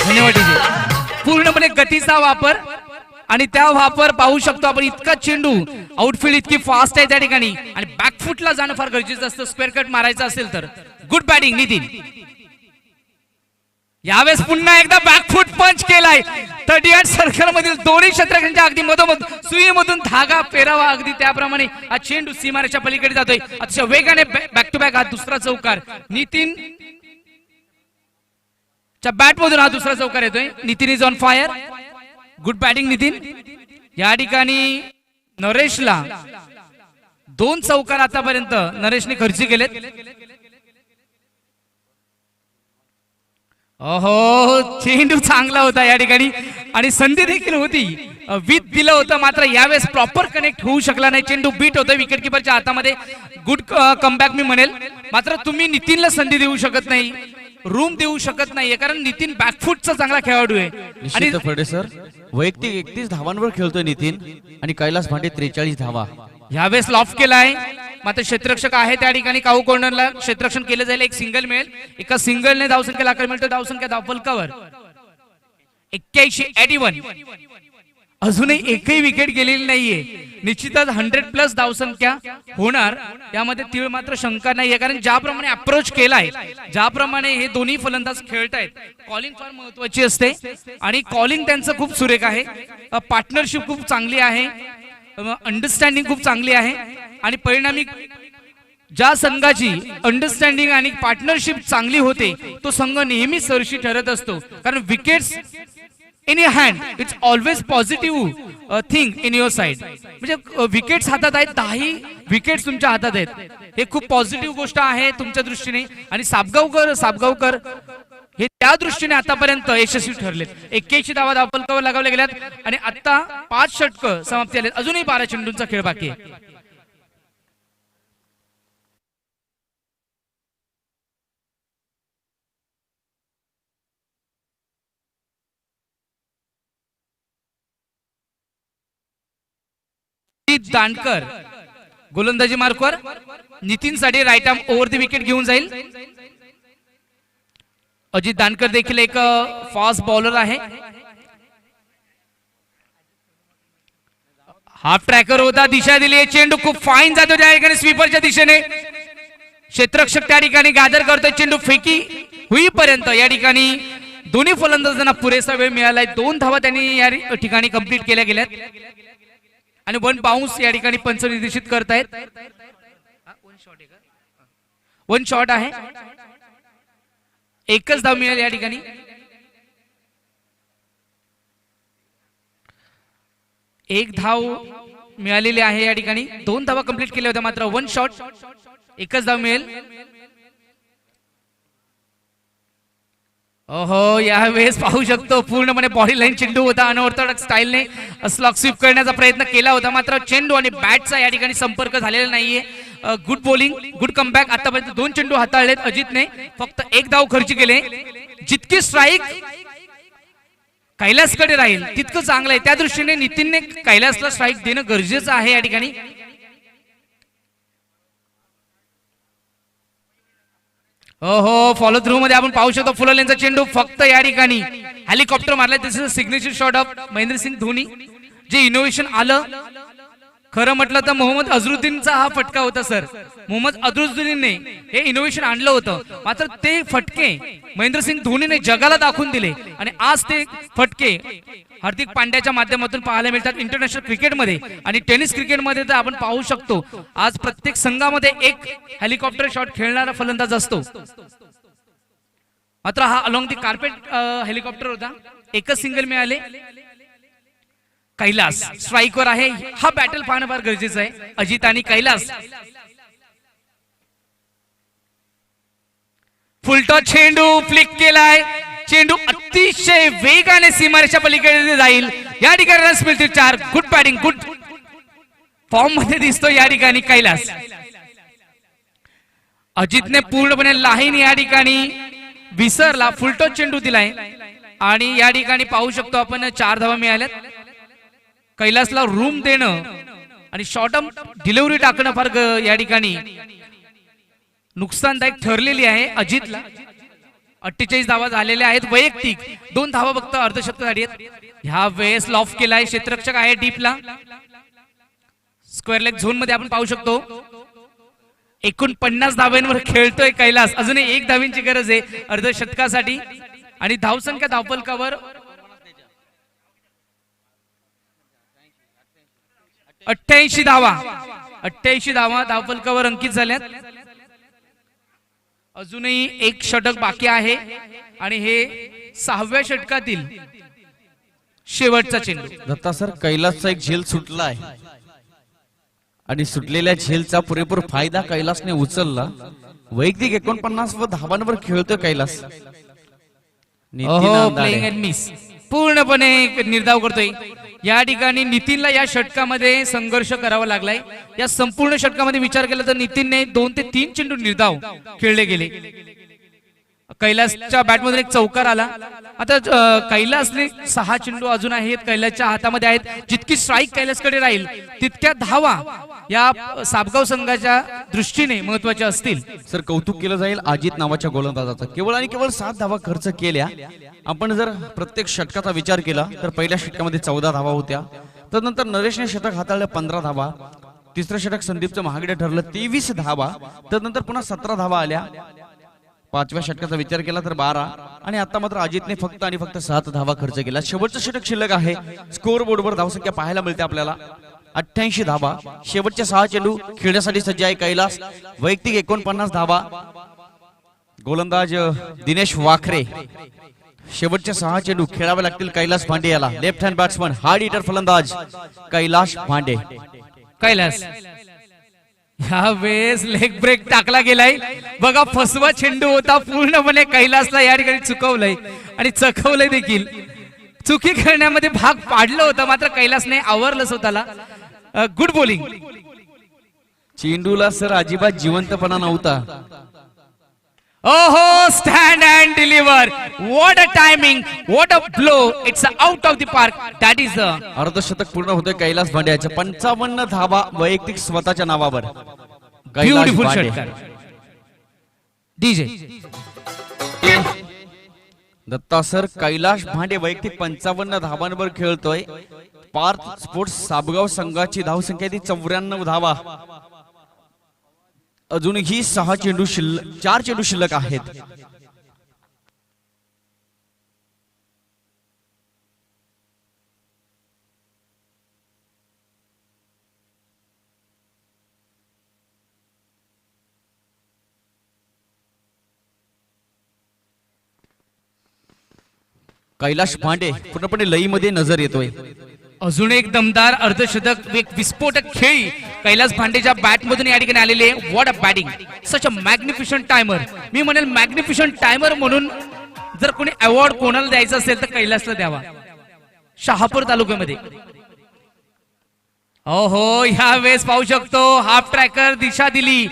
धन्यवाद. पूर्णपणे गतीचा वापर आणि त्या वापर पाहू शकतो आपण. इतका चेंडू आउटफील्ड इतकी फास्ट आहे त्या ठिकाणी आणि बॅकफुटला जाणं फार गरजेचं असतं स्क्वेअर कट मारायचं असेल तर. Good batting Nitin. यावेळेस पुन्हा एकदा बॅकफुट पंच केलाय. 38 सर्कल मधील दोन्ही क्षेत्ररक्षकांच्या अगदी मधोमध सुईमधून धागा पेरावा, अगदी त्याप्रमाणे हा चेंडू सीमारेषा पलीकडे जातोय. अतिशय वेगाने बॅक टू बॅक हा दुसरा चौकार. नितीन बॅट मधून हा दुसरा चौकार येतोय. Nitin is on fire. Good batting Nitin. या ठिकाणी नरेशला 2 चौकार आतापर्यंत नरेशने खर्ची केलेत. ओहो, चेंडू चांगला होता या ठिकाणी आणि संधी देखील होती. विथ दिलं होतं, मात्र यावेळेस प्रॉपर कनेक्ट होऊ शकला नाही. चेंडू बीट होतोय विकेट किपरच्या हातामध्ये. गुड कमबॅक मी म्हणेल, मात्र तुम्ही नितीनला संधी देऊ शकत नाही, रूम देऊ शकत नाहीये, कारण नितीन बॅकफुटचा चांगला खेळाडू आहे. आणि फडे सर वैयक्तिक 31 धावांवर खेळतोय नितीन आणि कैलास भांडे 43 धावा. यावेळेस लॉफ केलाय, मात्र क्षेत्ररक्षक आहे त्या ठिकाणी. काऊ कॉर्नरला क्षेत्ररक्षण केलं जाईल. एक सिंगल मिळेल. एका सिंगलने धावसंख्या लाखाला मिळतो. धावसंख्या धावफलकावर 81. अजूनही एकही विकेट गेलेली नाहीये. निश्चितच 100+ धावसंख्या होणार, यामध्ये तीळ मात्र शंका नाहीये, कारण ज्याप्रमाणे अप्रोच केलाय, ज्याप्रमाणे हे दोन्ही फलंदाज खेळतायत, कॉलिंग फार महत्वाची असते आणि कॉलिंग त्यांचं खूप सुरेख आहे. पार्टनरशिप खूप चांगली आहे, अंडरस्टँडिंग खूप चांगली आहे आणि परिणामी ज्या संघाची अंडरस्टँडिंग आणि पार्टनरशिप चांगली होते तो संघ नेहमी सरशी ठरत असतो, कारण wickets in your hand, it's always positive thing in your side. म्हणजे विकेट्स हातात आहेत, 10 विकेट्स तुमच्या हातात आहेत, हे खूप पॉझिटिव्ह गोष्ट आहे तुमच्या दृष्टीने. आणि साबगावकर हे त्या दृष्टीने आतापर्यंत यशस्वी ठरलेत. 81 धावा धावफलकावर लगावल्या गेल्यात आणि आता 5 षटकं समाप्ती आलेत. अजूनही 12 चेंडूंचा खेळ बाकी आहे. दांडकर गोलंदाजी मार्कवर, Nitin Sade right arm over the wicket घेऊन जाईल. अजित दांडकर देखील एक फास्ट बॉलर आहे. हाफ ट्रॅकर होता, दिशा दिली, चेंडू खूप फाईन जातो त्या ठिकाणी स्वीपरच्या दिशेने. क्षेत्ररक्षक त्या ठिकाणी गॅदर करतोय. चेंडू फेकी होईपर्यंत या ठिकाणी दोन्ही फलंदाजांना पुरेसा वेळ मिळालाय. 2 धावा त्यांनी या ठिकाणी कंप्लीट केल्या गेल्यात आणि 1 बाउन्स या ठिकाणी पंच निर्देशित करतायत. 1 शॉट आहे, एकच धाव मिळेल या ठिकाणी. एक धाव मिळालेली आहे या ठिकाणी. 2 धावा कंप्लीट केल्या होत्या, मात्र 1 शॉट, एकच धाव मिळेल. ओहो, यावेळेस पाहू शकतो पूर्णपणे बॉडी लाईन चेंडू होता. अनऑर्थोडॉक्स स्टाईलने स्लॉग स्वीप करण्याचा प्रयत्न केला होता, मात्र चेंडू आणि बॅटचा या ठिकाणी संपर्क झालेला नाहीये. Good bowling, good comeback. आतापर्यंत 2 चेंडू हाताळलेत अजितने, फक्त 1 धाव खर्च केले. जितकी स्ट्राईक कैलासकडे राहील तितकं चांगलं आहे. त्या दृष्टीने नितीनने कैलासला स्ट्राईक देणं गरजेचं आहे या ठिकाणी. हो, फॉलो थ्रू मध्ये आपण पाहू शकतो फुललेंचा चेंडू फक्त या ठिकाणी हेलिकॉप्टर मारलाय. This is signature shot of Mahendra Singh Dhoni. जे इनोव्हेशन आलं खरं म्हटलं तर मोहम्मद अझरुद्दीनचा हा फटका होता सर. मोहम्मद अझरुद्दीनने हे इनोव्हेशन आणलं होतं, मात्र ते फटके महेंद्रसिंग धोनीने जगाला दाखवून दिले आणि आज ते फटके हार्दिक पांड्याच्या माध्यमातून पाहायला मिळतात इंटरनॅशनल क्रिकेटमध्ये. आणि टेनिस क्रिकेटमध्ये तर आपण पाहू शकतो आज प्रत्येक संघामध्ये एक हेलिकॉप्टर शॉट खेळणारा फलंदाज असतो, मात्र हा अलॉंग दी कार्पेट हेलिकॉप्टर होता. एकच सिंगल मिळाले. कैलास स्ट्राईकवर आहे. हा बॅटल पाहणं फार गरजेचं आहे. अजित आणि कैलास. फुलटॉस चेंडू फ्लिक केलाय. चेंडू अतिशय वेगाने सीमारेषा पलीकडे जाईल. या ठिकाणी रन्स मिळतील 4. गुड बॅटिंग, गुड फॉर्म मध्ये दिसतो या ठिकाणी कैलास. अजितने पूर्णपणे लाईन या ठिकाणी विसरला. फुलटॉस चेंडू दिलाय आणि या ठिकाणी पाहू शकतो आपण 4 धावा मिळाल्यात. कैलासला रूम देणं आणि शॉर्ट डिलिव्हरी टाकणं फार या ठिकाणी नुकसानदायक ठरलेली आहे अजितला. 48 धावा झालेल्या आहेत वैयक्तिक. 2 धावा फक्त अर्धशतकासाठी आहेत. ह्या वेळेस लॉफ केलाय. क्षेत्ररक्षक आहे डीपला. स्क्वेअर लेग झोन मध्ये आपण पाहू शकतो 49 धाव्यांवर खेळतोय कैलास. अजूनही 1 धावींची गरज आहे अर्धशतकासाठी आणि धावसंख्या धावफलकावर 88 धावा. 88 धावा धावफलकावर अंकित झाल्यात. अजूनही 1 षटक बाकी आहे आणि हे 6व्या षटकातील शेवटचा चेंडू. दत्ता सर, कैलासचा एक झेल सुटला आहे आणि सुटलेल्या झेलचा पुरेपूर फायदा कैलासने उचलला. वैयक्तिक 49 व धावांवर खेळतोय कैलास. प्लेइंग अँड मिस पूर्णपणे निर्धाव करतोय. या ठिकाणी नितीनला या षटकामध्ये संघर्ष करावा लागलाय. या संपूर्ण षटकामध्ये विचार केला तर नितीनने 2 ते 3 चेंडू निर्धाव खेळले गेले. कैलासच्या बॅटमधून एक चौकार आला. आता कैलासने 6 चेंडू अजून आहेत कैलासच्या हातामध्ये आहेत. जितकी स्ट्राईक कैलासकडे राहील तितक्या धावा या साबगाव संघाच्या दृष्टीने महत्वाच्या असतील. सर, कौतुक केलं जाईल अजित नावाच्या गोलंदाजाचं. केवळ आणि केवळ 7 धावा खर्च केल्या. आपण जर प्रत्येक षटकाचा विचार केला तर पहिल्या षटकामध्ये 14 धावा होत्या. त्यानंतर नरेशने षटक हाताळलं 15 धावा. तिसरं षटक संदीपचं महागडे ठरलं 23 धावा. त्यानंतर पुन्हा 17 धावा आल्या. 5व्या षटकाचा विचार केला तर 12 आणि आता मात्र अजितने फक्त आणि फक्त 7 धावा खर्च केला. शेवटचं षटक शिल्लक आहे. स्कोअर बोर्डवर धावसंख्या पाहायला मिळते आपल्याला 88 धावा. शेवटचे 6 चेंडू खेळण्यासाठी सज्ज आहे कैलास. वैयक्तिक 49 धावा. गोलंदाज दिनेश वाखरे. शेवटचे 6 चेंडू खेळावे लागतील कैलास भांडे याला. Left hand batsman hard hitter फलंदाज कैलास भांडे. कैलास ह्या वेळेस लेग ब्रेक टाकला गेलाय बघा. फसवा चेंडू होता, पूर्णपणे कैलासला या ठिकाणी चुकवलंय आणि चकवलंय देखील. चुकी खेळण्यामध्ये भाग पाडलं होतं, मात्र कैलासने आवरलं स्वतःला. Good bowling. चेंडूला सर अजिबात जिवंतपणा नव्हता. ओहो, stand and deliver. What a timing, what a blow. It's out of the park. That is अर्धशतक पूर्ण होते कैलास भांड्याच्या. 55 धावा वैयक्तिक स्वतःच्या नावावर. कैलास ब्युटिफुल भांडे. षटकार. डीजे दत्ता सर, कैलाश भांडे वैयक्तिक 55 धावांवर खेळतोय. पार्थ स्पोर्ट्स साबगाव संघाची धावसंख्या ती 94 धावा. अजूनही 4 चेंडू शिल्लक आहेत. कैलाश भांडे पूर्णपणे लईमध्ये नजर येतोय. अजून एक दमदार अर्धशतक, एक विस्फोटक खेळी कैलास भांडेच्या बॅट मधून या ठिकाणी आलेले. What a batting, such a magnificent timer. मी म्हणेल मॅग्निफिशंट टायमर म्हणून जर कोणी अवॉर्ड कोणाला द्यायचा असेल तर कैलासला द्यावा, शहापूर तालुक्यामध्ये. ओहो, ह्या वेळेस पाहू शकतो हाफ ट्रॅकर दिशा दिली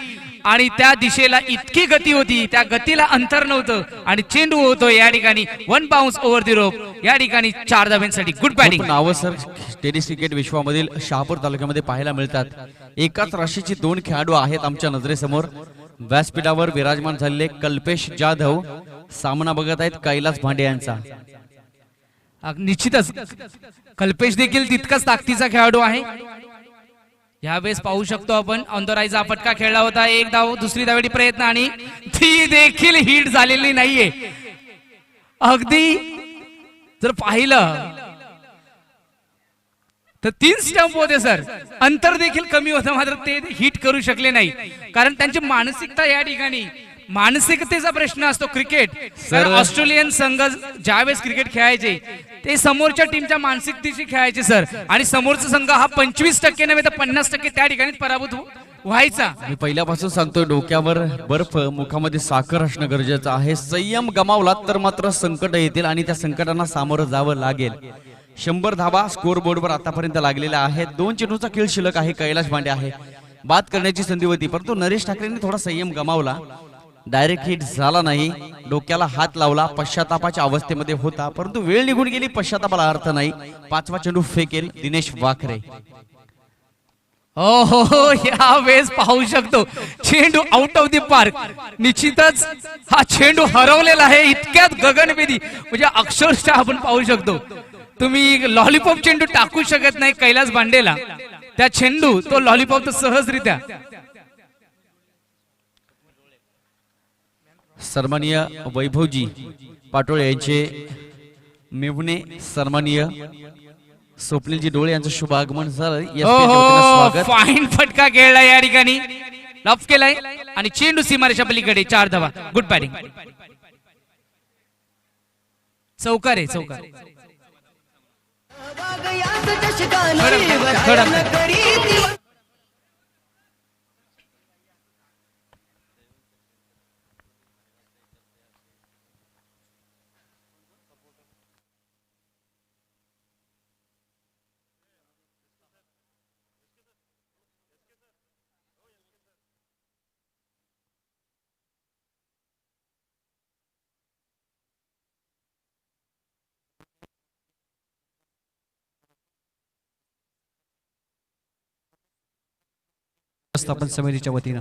आणि त्या दिशेला इतकी गती होती, त्या गतीला अंतर नव्हतं आणि चेंडू होतो या ठिकाणी. 1 बाउन्स ओव्हर द रोप या ठिकाणी 4 धाब्यांसाठी. Good batting. नावं सर टेनिस क्रिकेट विश्वामधील शहापूर तालुक्यामध्ये पाहायला मिळतात. एकाच राशीची 2 खेळाडू आहेत आमच्या नजरेसमोर. व्यासपीठावर विराजमान झालेले कल्पेश जाधव सामना बघत आहेत कैलास भांडे यांचा. निश्चितच कल्पेश देखील तितकाच ताकदीचा खेळाडू आहे. यावेळेस पाहू शकतो आपण ऑन द राईज हा फटका खेळला होता. एक धाव, दुसरी धावेची प्रयत्न आणि ती देखील हिट झालेली नाहीये. अगदी जर पाहिलं तर 3 स्टंप होते सर, अंतर देखील कमी होतं, मात्र ते हिट करू शकले नाही. कारण त्यांची मानसिकता या ठिकाणी, मानसिकतेचा प्रश्न असतो. क्रिकेट सर, ऑस्ट्रेलियन संघ ज्यावेळेस क्रिकेट खेळायचे ते समोरच्या टीमच्या मानसिकतेशी खेळायचे सर, आणि समोरचा संघ हा 25% नव्हे तर 50% त्या ठिकाणी पराभूत व्हायचा. मी पहिल्यापासून सांगतोय, डोक्यावर बर्फ, मुखामध्ये साखर असणं गरजेचं आहे. संयम गमावला तर मात्र संकट येतील आणि त्या संकटांना सामोरं जावं लागेल. 100 धावा स्कोर बोर्डवर आतापर्यंत लागलेल्या आहेत. 2 चेंडूचा खेळ शिल्लक आहे. कैलाश भांडे आहे, बाद करण्याची संधी होती, परंतु नरेश ठाकरेंनी थोडा संयम गमावला. डायरेक्ट हिट झाला नाही, डोक्याला हात लावला, पश्चातापाच्या अवस्थेमध्ये होता, परंतु वेळ निघून गेली, पश्चातापाला अर्थ नाही. 5वा चेंडू फेकेल दिनेश वाखरे. हो, या वेळेस पाहू शकतो चेंडू आउट ऑफ द पार्क. निश्चितच हा चेंडू हरवलेला आहे इतक्यात गगनभेदी, म्हणजे अक्षरशः आपण पाहू शकतो. तुम्ही लॉलीपॉप चेंडू टाकू शकत नाही कैलास भांडेला, त्या चेंडू तो लॉलीपॉप तर सहजरित्या. सन्माननीय वैभवजी पाटोळे यांचे मेवणे, सन्माननीय स्वप्नीलजी डोळे यांचं शुभ आगमन झालं. स्वागत. फाईन फटका खेळला या ठिकाणी, लॉफ केलाय आणि चेंडू सीमारेषा पलीकडे. 4 धावा. Good batting. चौकार आहे, चौकार. व्यवस्थापन समितीच्या वतीनं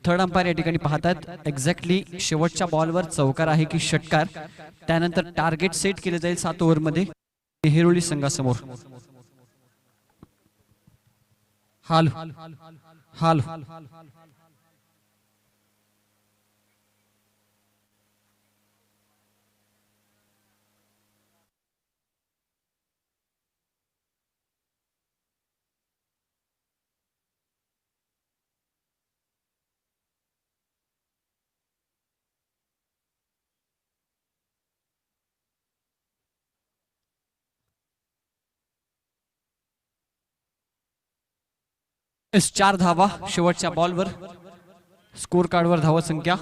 थर्ड अंपायर या ठिकाणी पाहतात एक्झॅक्टली शेवटच्या बॉलवर चौकार आहे की षटकार. त्यानंतर टार्गेट सेट केले जाईल 7 ओव्हरमध्ये नेहरुली संघासमोर. हाल हाल 4 धावा शेवटच्या बॉलवर. स्कोर कार्डवर धावा संख्या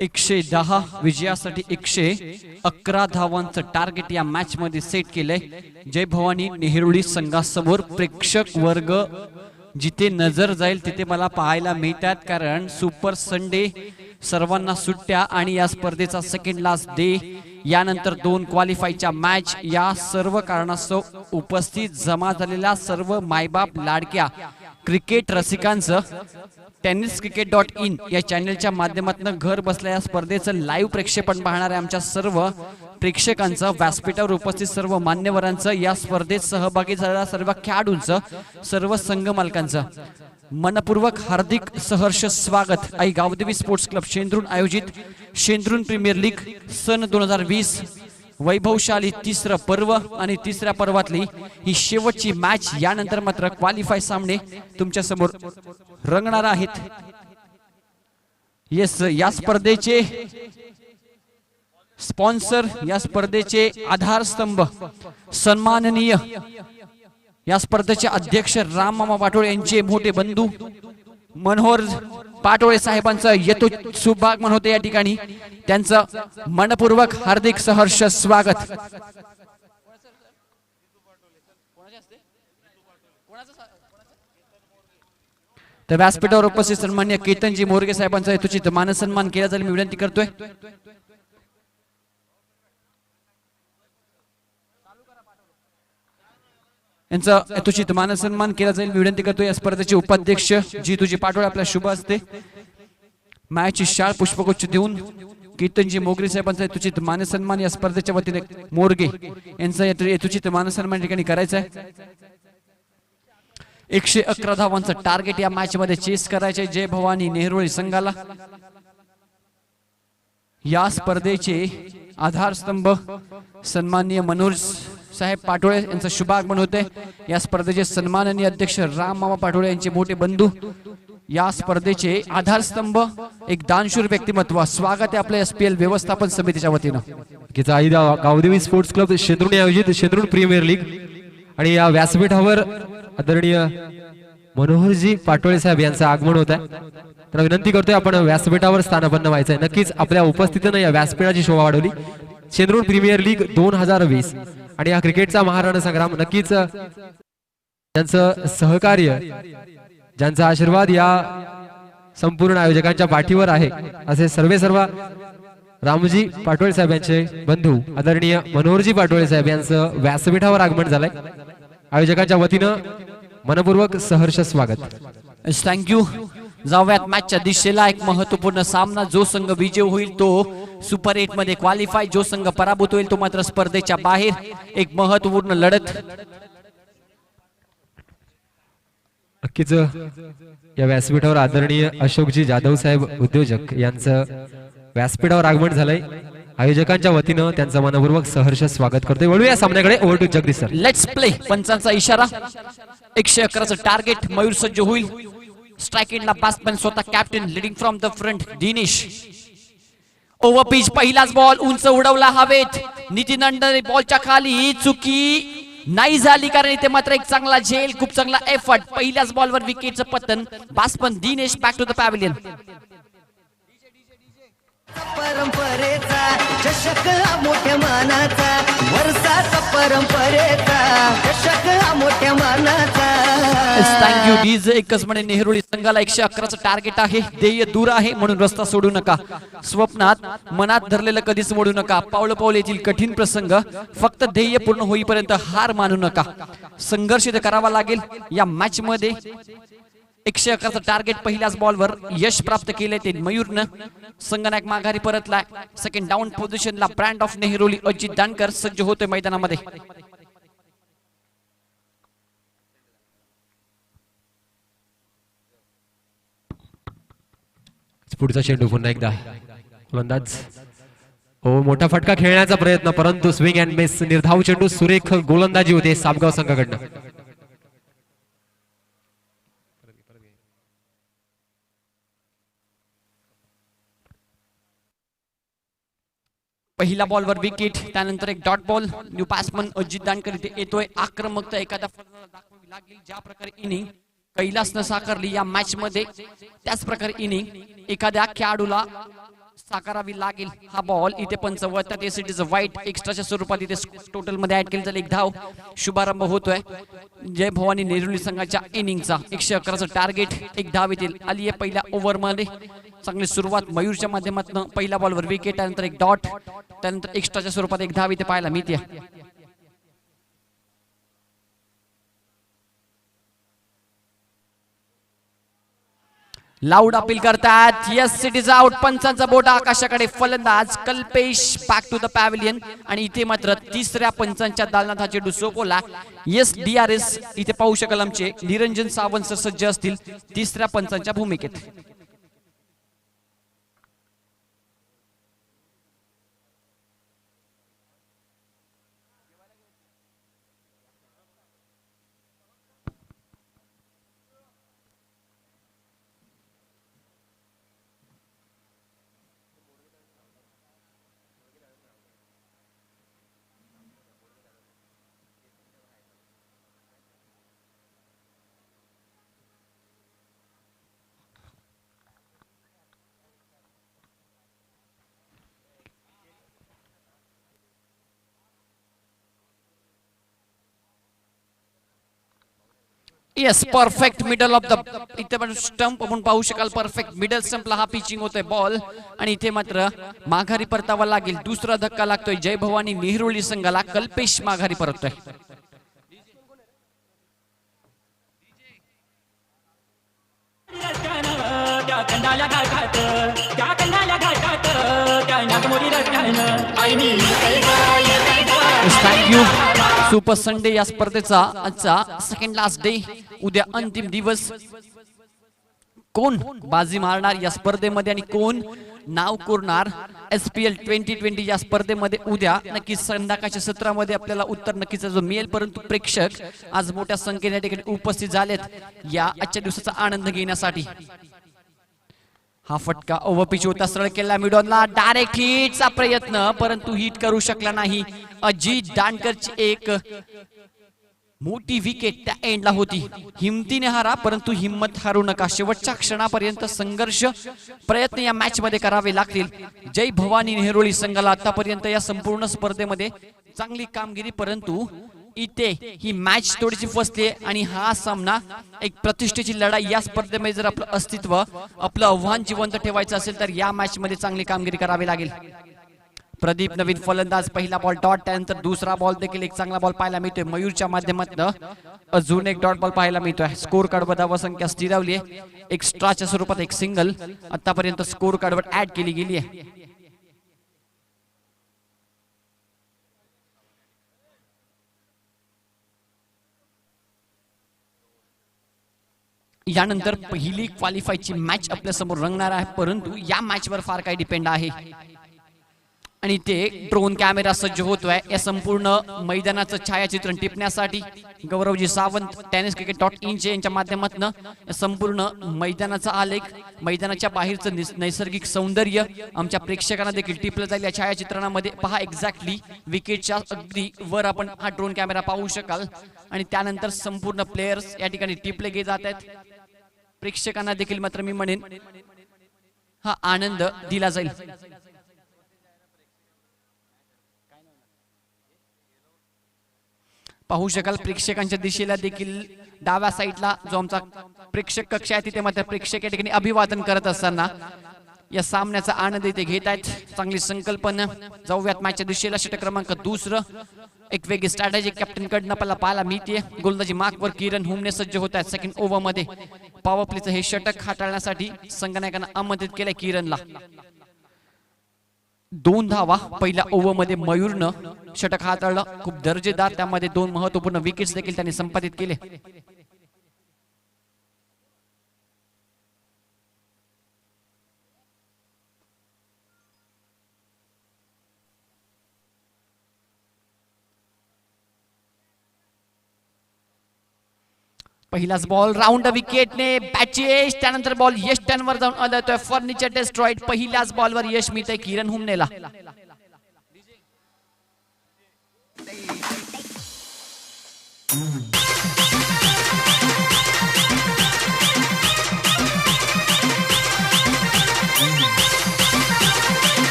110. विजयासाठी 111 धावांचं टार्गेट या मॅच मध्ये सेट केलंय. जय भवानी नेहरूळी संघासमोर प्रेक्षक वर्ग जिथे नजर जाईल तिथे मला पाहायला मिळतात, कारण सुपर संडे सर्वांना सुट्ट्या आणि या स्पर्धेचा सेकंड लास्ट डे, यानंतर 2 क्वालिफायच्या मॅच, या सर्व कारणास्तव उपस्थित जमा झालेल्या सर्व मायबाप लाडक्या क्रिकेट रसिकांचं tenniscricket.in या चॅनलच्या माध्यमातून घर बसल्या या स्पर्धेचं लाईव्ह प्रक्षेपण पाहणाऱ्या आमच्या सर्व प्रेक्षकांचं, व्यासपीठावर उपस्थित सर्व मान्यवरांचं, या स्पर्धेत सहभागी झालेल्या सर्व खेळाडूंचं, सर्व संघ मालकांचं मनपूर्वक हार्दिक सहर्ष स्वागत. आई गावदेवी स्पोर्ट्स क्लब शेंद्रुन आयोजित शेंद्रुन प्रीमियर लीग सन 2020 वैभवशाली तिसरं पर्व आणि तिसऱ्या पर्वातली ही शेवटची मॅच. यानंतर मात्र क्वालिफाय सामने तुमच्या समोर रंगणार आहेत. येस, या स्पर्धेचे स्पॉन्सर, या स्पर्धेचे आधारस्तंभ, सन्माननीय या स्पर्धेचे अध्यक्ष राममामा पाटोळे यांचे मोठे बंधू मनोहर पाटोळे साहेबांचं येतो शुभागमन होते या ठिकाणी. त्यांचं मनपूर्वक हार्दिक सहर्ष स्वागत. तर व्यासपीठावर उपस्थित सन्माननीय केतनजी मोरगे साहेबांचा यथोचित मानसन्मान केला जाईल मी विनंती करतोय. यांचा यथोचित मानसन्मान केला जाईल मी विनंती करतोय. या स्पर्धेचे उपाध्यक्ष जितूजी पाटोळे आपल्या शुभ हस्ते मॅच शाळ पुष्पगुच्छ देऊन केतनजी मोगरे साहेबांचा यथोचित मानसन्मान या स्पर्धेच्या वतीने मोरगे यांचा यथोचित मानसन्मान ठिकाणी करायचा आहे. 111 धावांचं टार्गेट या मॅच मध्ये चेस करायचे जय भवानी नेहरूळी संघाला. या स्पर्धेचे आधारस्तंभ सन्माननीय मनोहर साहेब पाटोळे यांचं शुभागमन होते. या स्पर्धेचे सन्माननीय अध्यक्ष राममामा पाटोळे यांचे मोठे बंधू. या स्पर्धेचे आधारस्तंभ एक दानशूर व्यक्तिमत्व. स्वागत आहे आपल्या SPL व्यवस्थापन समितीच्या वतीनं. आई गावदेवी स्पोर्ट्स क्लब शेंद्रुन आयोजित शेंद्रुन प्रीमियर लीग आणि या व्यासपीठावर आदरणीय मनोहरजी पाटोळे साहेब यांचं आगमन होत आहे. तर विनंती करतोय आपण व्यासपीठावर स्थानापन्न व्हायचंय. नक्कीच आपल्या उपस्थितीनं या व्यासपीठाची शोभा वाढवली. शेंद्रुन प्रीमियर लीग 2020 आणि हा क्रिकेटचा महाराणा संग्राम, नक्कीच त्यांचं सहकार्य, ज्यांचा आशीर्वाद या संपूर्ण आयोजकांच्या पाठीवर आहे, असे सर्व रामजी पाटोळे साहेब यांचे बंधू आदरणीय मनोहरजी पाटोळे साहेब यांचं व्यासपीठावर आगमन झालंय. आयोजकांच्या वतीनं मनपूर्वक सहर्ष स्वागत. थँक्यू. जाऊयात मॅचच्या दिशेला. एक महत्वपूर्ण सामना. जो संघ विजय होईल तो सुपर 8 मध्ये क्वालिफाय, जो संघ पराभूत होईल तो मात्र स्पर्धेच्या बाहेर. एक महत्वपूर्ण लढत. नक्कीच या व्यासपीठावर आदरणीय अशोकजी जाधव साहेब उद्योजक यांचं व्यासपीठावर आगमन झालंय. आयोजकांच्या वतीनं त्यांचं मनपूर्वक सहर्ष स्वागत करतोय. वळूया सामन्याकडे. Over to Jagdish sir. Let's play. पंचांचा इशारा. 111चं टार्गेट. मयूर सज्ज होईल. स्ट्राइक एंडला बॅट्समॅन स्वतः captain leading from the front Dinesh. Over pitch. पहिलाच बॉल उंच उडवला हवेत. नितीन अंडर बॉलच्या खाली. चुकी नाही झाली कारण इथे मात्र एक चांगला झेल, खूप चांगला एफर्ट. पहिल्याच बॉलवर विकेटचं पतन. Batsman Dinesh back to the pavilion. परंपरेचा चषक हा मोठ्या मानाचा, वर्षाचा परंपरेचा चषक हा मोठ्या मानाचा. Thank you DJ. एकच म्हणे नेहरूळी संघाला 111चं टार्गेट आहे. ध्येय दूर आहे म्हणून रस्ता सोडू नका. स्वप्नात मनात धरलेलं कधीच मोडू नका. पावलं पावलं येथील कठीण प्रसंग. फक्त ध्येय पूर्ण होईपर्यंत हार मानू नका. संघर्ष करावा लागेल या मॅच मध्ये. 111चं टार्गेट पहिल्याच बॉलवर यश प्राप्त केले ते मयूरनं. संघनायक माघारी परतलाय. सेकंड डाऊन पोझिशनला ब्रँड ऑफ नेहरूळी अजित दानकर सज्ज होतोय मैदानामध्ये. पुढचा चेंडू पुन्हा एकदा गोलंदाज. हो, मोठा फटका खेळण्याचा प्रयत्न, परंतु स्विंग अँड मिस. निर्धाव चेंडू. सुरेख गोलंदाजी होते साबगाव संघाकडनं. पहिला बॉलवर विकेट. त्यानंतर एक dot ball. New batsman Ajit Dankar इथे येतोय. आक्रमकता एखादा लागेल ज्या प्रकारे इनिंग कैलासनं साकारली या मॅच मध्ये, त्याच प्रकारे इनिंग एखाद्या खेळाडूला साकारावी लागेल. हा बॉल इथे पंचवत्यात एसीटीचं वाईट एक्स्ट्राच्या स्वरूपात इथे टोटल मध्ये ऍड केली, तर एक धाव शुभारंभ होतोय जय भवानी नेरुली संघाच्या इनिंगचा. 111चं टार्गेट, एक धाव येतील आली आहे पहिल्या ओव्हर मध्ये. चांगली सुरुवात मयूरच्या माध्यमातून, पहिल्या बॉलवर विकेट, त्यानंतर एक डॉट, त्यानंतर एक्स्ट्राच्या स्वरूपात एक धाव इथे पाहायला मिळते. लाऊड अपील करतात. Yes it is out. पंचांचा बोट आकाशाकडे. फलंदाज Kalpesh back to the pavilion. आणि इथे मात्र तिसऱ्या पंचांच्या दालनात हा चेंडू सोपवला. यस DRS इथे पाहू शकाल आमचे निरंजन सावंत सर सज्ज असतील तिसऱ्या पंचांच्या भूमिकेत. Yes perfect middle of the, इथे पण स्टंप आपण पाहू शकाल. परफेक्ट मिडल स्टंपला हा पिचिंग होतोय बॉल. आणि इथे मात्र माघारी परतावा लागेल. दुसरा धक्का लागतोय जय भवानी नेहरुली संघाला. कल्पेश माघारी परततोय. थँक्यू. सुपर संडे या स्पर्धेचा आजचा सेकंड लास्ट डे. उद्या अंतिम दिवस. कोण बाजी मारणार या स्पर्धेमध्ये आणि कोण नाव कोरणार SPL 2020 या स्पर्धेमध्ये उद्या नक्कीच संध्याकाळच्या सत्रामध्ये आपल्याला उत्तर नक्कीच जो मिळेल. परंतु प्रेक्षक आज मोठ्या संख्येने या ठिकाणी उपस्थित झालेत या आजच्या दिवसाचा आनंद घेण्यासाठी. हा फटका ओव्हरपिच होता, सरळ केला मिडॉनला. डायरेक्ट हिटचा प्रयत्न, परंतु हिट करू शकला नाही. अजित दांडकरची एक मोठी विकेट त्या एंडला होती. हिमतीने हारा, परंतु हिम्मत हारू नका. शेवटच्या क्षणापर्यंत संघर्ष प्रयत्न या मॅच मध्ये करावे लागतील. जय भवानी नेहरुली संघाला आतापर्यंत या संपूर्ण स्पर्धेमध्ये चांगली कामगिरी, परंतु इथे ही मॅच थोडीशी फसते. आणि हा सामना एक प्रतिष्ठेची लढाई. या स्पर्धेमध्ये जर आपलं अस्तित्व, आपलं आव्हान जिवंत ठेवायचं असेल तर या मॅच मध्ये चांगली कामगिरी करावी लागेल. प्रदीप नवीन फलंदाज. पहिला बॉल डॉट, त्यानंतर दुसरा बॉल देखील एक चांगला बॉल पाहायला मिळतोय मयूरच्या माध्यमातून. अजून एक डॉट बॉल पाहायला मिळतोय. स्कोर कार्ड धावा संख्या स्थिरावली आहे. एक्स्ट्राच्या स्वरूपात एक सिंगल आतापर्यंत स्कोर कार्डवर ऍड केली गेली आहे. यानंतर पहिली क्वालिफायची मॅच आपल्या समोर रंगणार आहे, परंतु या मॅच वर फार काही डिपेंड आहे. आणि ते ड्रोन कॅमेरा सज्ज होतोय या संपूर्ण मैदानाचं छायाचित्रण टिपण्यासाठी. गौरवजी सावंत tenniscricket.in यांच्या माध्यमातून संपूर्ण मैदानाचा आलेख, मैदानाच्या बाहेरचं नैसर्गिक सौंदर्य आमच्या प्रेक्षकांना देखील टिपलं जाईल या छायाचित्रणामध्ये. पहा एक्झॅक्टली विकेटच्या अगदी वर आपण हा ड्रोन कॅमेरा पाहू शकाल. आणि त्यानंतर संपूर्ण प्लेयर्स या ठिकाणी टिपले गेले जात आहेत. प्रेक्षकांना देखील मात्र मी म्हणेन हा आनंद दिला जाईल. पाहू शकाल प्रेक्षकांच्या दिशेला देखील डाव्या साईडला जो आमचा प्रेक्षक कक्ष आहे तिथे मात्र प्रेक्षक या ठिकाणी अभिवादन करत असताना या सामन्याचा आनंद इथे घेत आहेत. चांगली संकल्पना. जाऊयात मॅचच्या दिशेला. षटक क्रमांक दुसरं. एक वेगळी स्ट्रॅटेजी कॅप्टन कडनं आपल्याला पाहायला मिळते. गोलंदाजी मार्कवर किरण हुमने सज्ज होत आहेत. सेकंड ओव्हर मध्ये पॉवर प्लेचं हे षटक हाताळण्यासाठी संघनायकांना आमंत्रित केलंय किरणला. 2 धावा पहिल्या ओव्हर मध्ये मयूरनं षटक हाताळलं. खूप दर्जेदार. त्यामध्ये 2 महत्वपूर्ण विकेट्स देखील त्यांनी संपादित केले. पहिलाच बॉल राऊंड विकेटने बॅचेस. त्यानंतर बॉल यश टर्नवर जाऊन आदळतोय. Furniture destroyed. पहिल्याच बॉलवर यश मिळतंय किरण हुमनेला.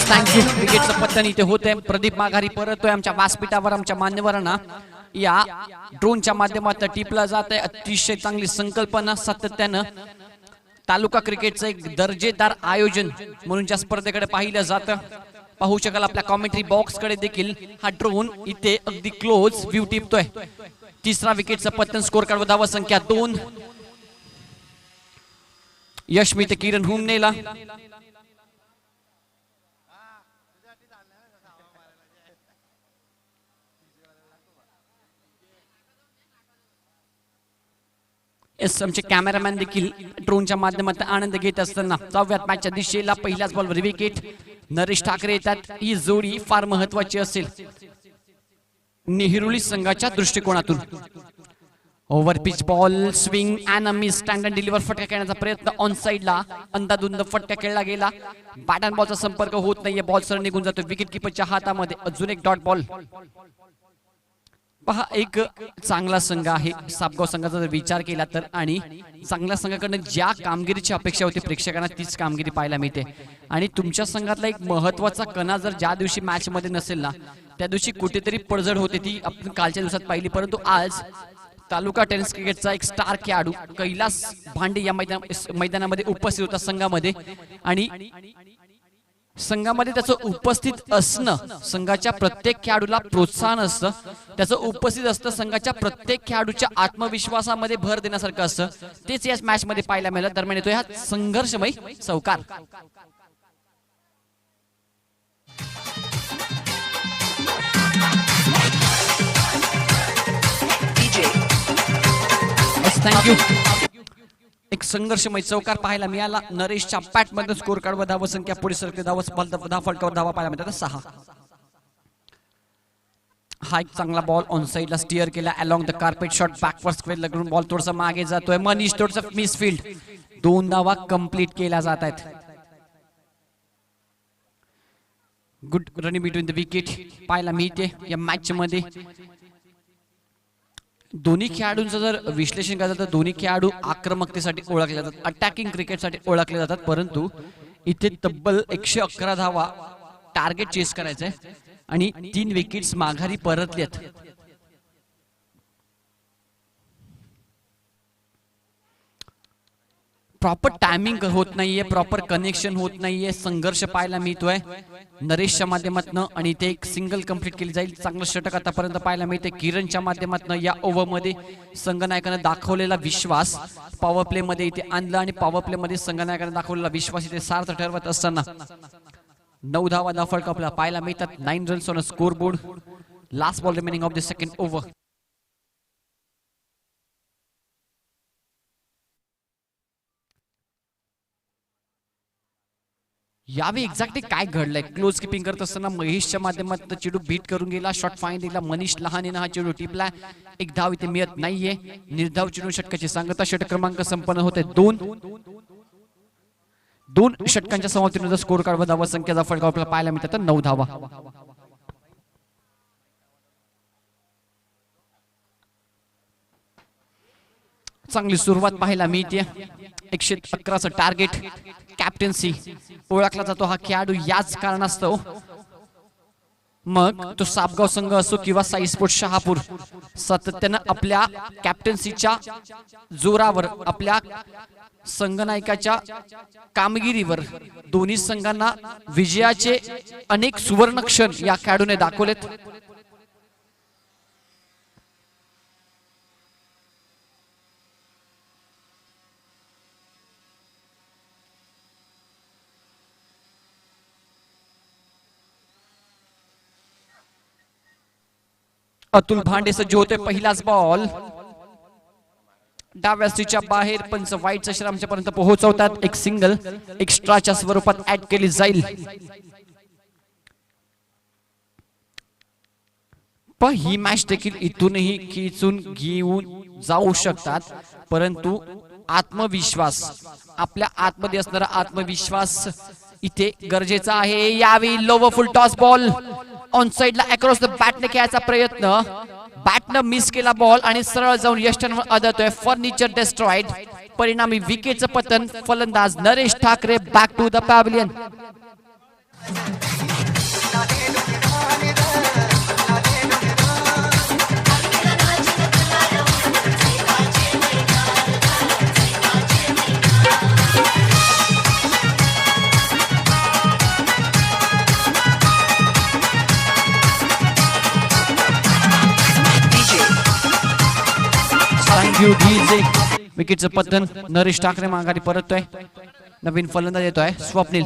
थँक्यू. विकेटचं पतन इथे होतंय. प्रदीप माघारी परतोय आमच्या व्यासपीठावर. आमच्या मान्यवरांना या ड्रोनच्या माध्यमातून टिपला जात आहे. अतिशय चांगली संकल्पना. सातत्यानं तालुका क्रिकेटचं एक दर्जेदार आयोजन म्हणून त्या स्पर्धेकडे पाहिलं जातं. पाहू शकाल आपल्या कॉमेंट्री बॉक्स कडे देखील हा ड्रोन इथे अगदी क्लोज व्ह्यू टिपतोय. तिसरा विकेटचं पतन. स्कोर कार्ड धावा संख्या 2. यशमी ते किरण हुमनेला. आमचे कॅमेरामॅन देखील ड्रोनच्या माध्यमातून आनंद घेत असताना 4व्या मॅचच्या दिशेला पहिल्याच बॉलवर विकेट. नरेश ठाकरे येतात. ही जोडी फार महत्वाची असेल नेहरुली संघाच्या दृष्टिकोनातून. Over pitch ball swing and miss. Stand and deliver फटका खेळण्याचा प्रयत्न ऑन साइडला. अंदाधुंद फटका खेळला गेला. बॅट अँड बॉलचा संपर्क होत नाहीये. बॉल सर निघून जातो विकेट किपरच्या हातामध्ये. अजून एक डॉट बॉल. पहा एक चांगला संघ आहे सापगाव संघाचा जर विचार केला तर. आणि चांगल्या संघाकडनं ज्या कामगिरीची अपेक्षा होती प्रेक्षकांना तीच कामगिरी पाहायला मिळते. आणि तुमच्या संघातला एक महत्वाचा कणा जर ज्या दिवशी मॅच मध्ये नसेल ना त्या दिवशी कुठेतरी पडझड होते. ती आपण कालच्या दिवसात पाहिली. परंतु आज तालुका टेनिस क्रिकेटचा एक स्टार खेळाडू कैलास भांडे या मैदानामध्ये उपस्थित होता संघामध्ये. आणि संघामध्ये त्याचं उपस्थित असणं संघाच्या प्रत्येक खेळाडूला प्रोत्साहन असतं. त्याचं उपस्थित असतं संघाच्या प्रत्येक खेळाडूच्या आत्मविश्वासामध्ये भर देण्यासारखं असतं. तेच या मॅच मध्ये पाहायला मिळालं. दरम्यान येतोय हा संघर्षमय चौकार. थँक्यू. एक संघर्षमय चौकार पाहायला मिळाला. नरेशच्या बॅट मध्ये स्कोर कार्ड वर धावा संख्या पुढे सरकते. धावा फटकावर धावा पाहायला मिळतात 6. हा एक चांगला बॉल ऑन साइडला स्टिअर केला. Along the carpet shot backward square lagoon ball थोडासा मागे जातोय. मनीष थोडसा मिस फील्ड. 2 धावा कंप्लीट केल्या जात आहेत. Good running between the wicket पाहायला मिळते या मॅच मध्ये. दोन्ही खेळाडूंचं जर विश्लेषण करायचं तर दोन्ही खेळाडू आक्रमकतेसाठी ओळखले जातात. अटॅकिंग क्रिकेटसाठी ओळखले जातात. परंतु इथे तब्बल 111 धावा टार्गेट चेस करायचंय आणि 3 विकेट्स माघारी परतलेत. प्रॉपर टायमिंग होत नाहीये. प्रॉपर कनेक्शन होत नाहीये. संघर्ष पाहायला मिळतोय नरेशच्या माध्यमातून. आणि ते एक सिंगल कंप्लीट केली जाईल. चांगलं षटक आतापर्यंत पाहायला मिळते किरणच्या माध्यमातून. या ओव्हर मध्ये संघनायकाने दाखवलेला विश्वास पॉवर प्ले मध्ये इथे आणला. आणि पॉवर प्ले मध्ये संघनायकाने दाखवलेला विश्वास इथे सार्थ ठरवत असताना 9 धावा फटका आपल्याला पाहायला मिळतात. 9 runs on a score board. Last ball remaining of the second over. यावेळी एक्झॅक्टली काय घडलंय. क्लोज किपिंग करत असताना महेशच्या माध्यमातून चेडू बीट करून गेला. शॉट फाईन दिला. मनीष लहानेनं हा चेडू टिपला. एक धाव इथे मिळत नाहीये. निर्धाव चेडू षटकाची सांगता. षटक क्रमांक संपन्न होते 2 षटकांच्या समाप्तीनंतर स्कोर कार्ड वर धावा संख्येचा फटका आपल्याला पाहायला मिळतात 9 धावा. चांगली सुरुवात पाहायला मिळते. 111चं टार्गेट. कॅप्टन्सी ओळखला जातो हा खेळाडू याच कारणास्तव. मग तो सापगाव संघ असो किंवा साई स्पोर्ट्स शहापूर सातत्यानं आपल्या कॅप्टन्सीच्या जोरावर आपल्या संघनायकाच्या कामगिरीवर दोन्ही संघांना विजयाचे अनेक सुवर्ण क्षण या खेळाडूने दाखवलेत. अतुल भांडे सज्ज होते. पहिलाच बॉल डाव्या स्त्रीच्या बाहेर. पंच वाईटचा श्रामच्या पर्यंत पोहोचवतात. एक सिंगल एक्स्ट्राच्या स्वरूपात ऍड केली जाईल. पण ही मॅच देखील इथूनही खिचून घेऊन जाऊ शकतात. परंतु आत्मविश्वास आपल्या आतमध्ये असणारा आत्मविश्वास इथे गरजेचा आहे. यावेळी lower full toss ball on साइडला अक्रॉस द बॅटने खेळायचा प्रयत्न. बॅटनं मिस केला बॉल आणि सरळ जाऊन यष्टनवर आदळतोय. Furniture destroyed. परिणामी विकेटचं पतन. फलंदाज Naresh Thakare back to the pavilion. Thank you DJ. विकेटचं पतन. नरेश ठाकरे माघारी परततोय. नवीन फलंदाज येतोय Swapnil.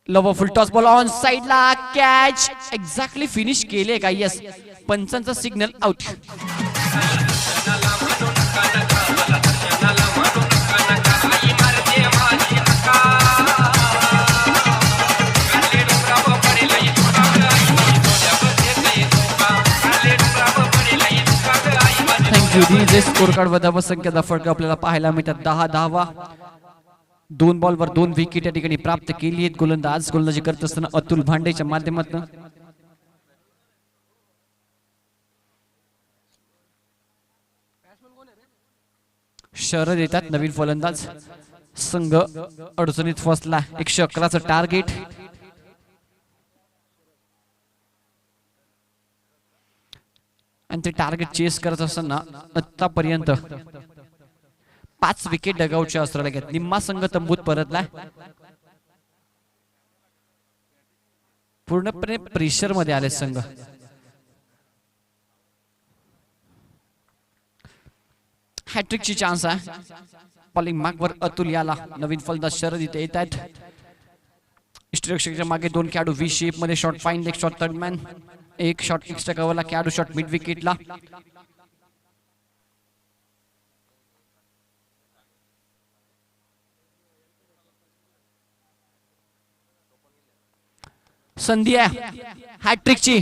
Low full toss ball on साइडला. कॅच एक्झॅक्टली फिनिश केले का? येस. पंचांचा signal out. Thank you DJ. Score card वर संख्या फरक आपल्याला पाहायला मिळतात. 10 धावा. 2 बॉलवर 2 विकेट या ठिकाणी प्राप्त केली आहेत. गोलंदाजी करत असताना अतुल भांडेच्या माध्यमातून. शरद येतात नवीन फलंदाज. संघ अडचणीत फसला. 111चं टार्गेट. आणि ते टार्गेट चेस करत असताना आतापर्यंत 5 विकेट डगआउटच्या असराला घेत. निम्मा संघ तंबूत परतलाय. पूर्णपणे प्रेशर मध्ये आले संघ. हॅट्रिकची चान्स आहे. बॉलिंग मागवर अतुल याला. नवीन फलंदाज शरद इथे येत आहेत. इष्टरक्षकाच्या मागे 2 खेळाडू व्ही शेप मध्ये. Shot fine leg shot third man. 1 shot extra कव्हरला. खेळाडू शॉट मिड विकेटला. संधी आहे हॅट्रिकची.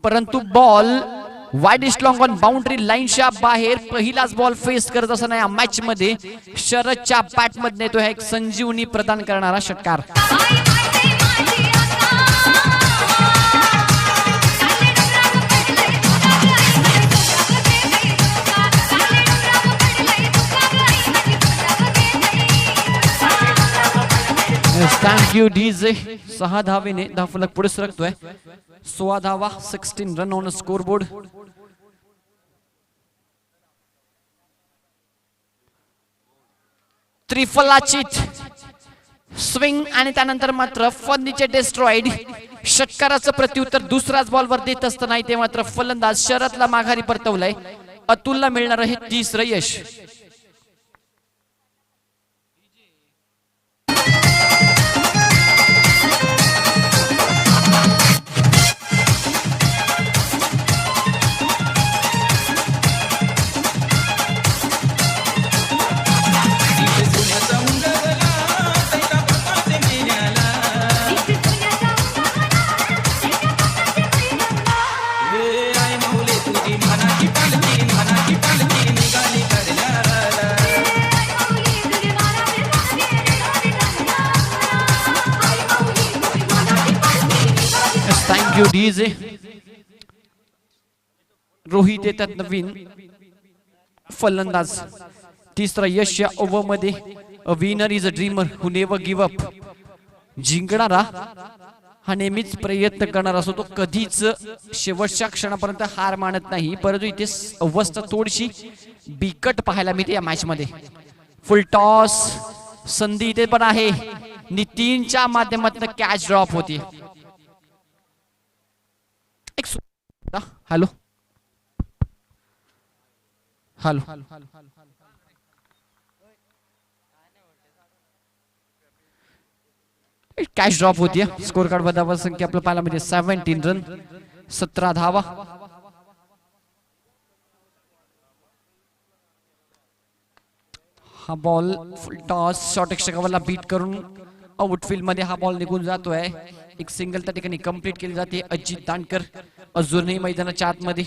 परंतु ball wide long on boundary लाईनच्या बाहेर. पहिलाच बॉल फेस करत असताना या मॅच मध्ये शरदच्या बॅट मध्ये तो एक संजीवनी प्रदान करणारा षटकार. Thank you DJ. 6 धावेने धावफलक पुढे सरकतोय. 16 धावा. 16 रन ऑन स्कोर बोर्ड. त्रिफलाचित स्विंग आणि त्यानंतर मात्र फर्निचर डिस्ट्रॉइड. षटकाराचं प्रत्युत्तर दुसऱ्याच बॉलवर देत असताना ते मात्र फलंदाज शरदला माघारी परतवलंय. अतुलला मिळणार आहे 3रं यश. Thank you DJ. रोहित येतात नवीन फलंदाज. 3रं यश या ओव्हर मध्ये. A winner is a dreamer who never give up. जिंकणारा हा नेहमीच प्रयत्न करणार असतो. तो कधीच शेवटच्या क्षणापर्यंत हार मानत नाही. परंतु इथे अवस्था थोडीशी बिकट पाहायला मिळते या मॅच मध्ये. Full toss. संधी इथे पण आहे. नितीनच्या माध्यमातून कॅच ड्रॉप होती. Hello hello. कॅच ड्रॉप होती. स्कोर कार्ड बदावर संख्या आपल्याला पाहायला म्हणजे 17 रन 17 धावा. हा ball full toss. Short extra कव्हरला बीट करून आउटफील्ड मध्ये हा बॉल निघून जातोय. एक सिंगल त्या ठिकाणी कंप्लीट केली जाते. अजित दानकर अजूनही मैदानाच्या आतमध्ये.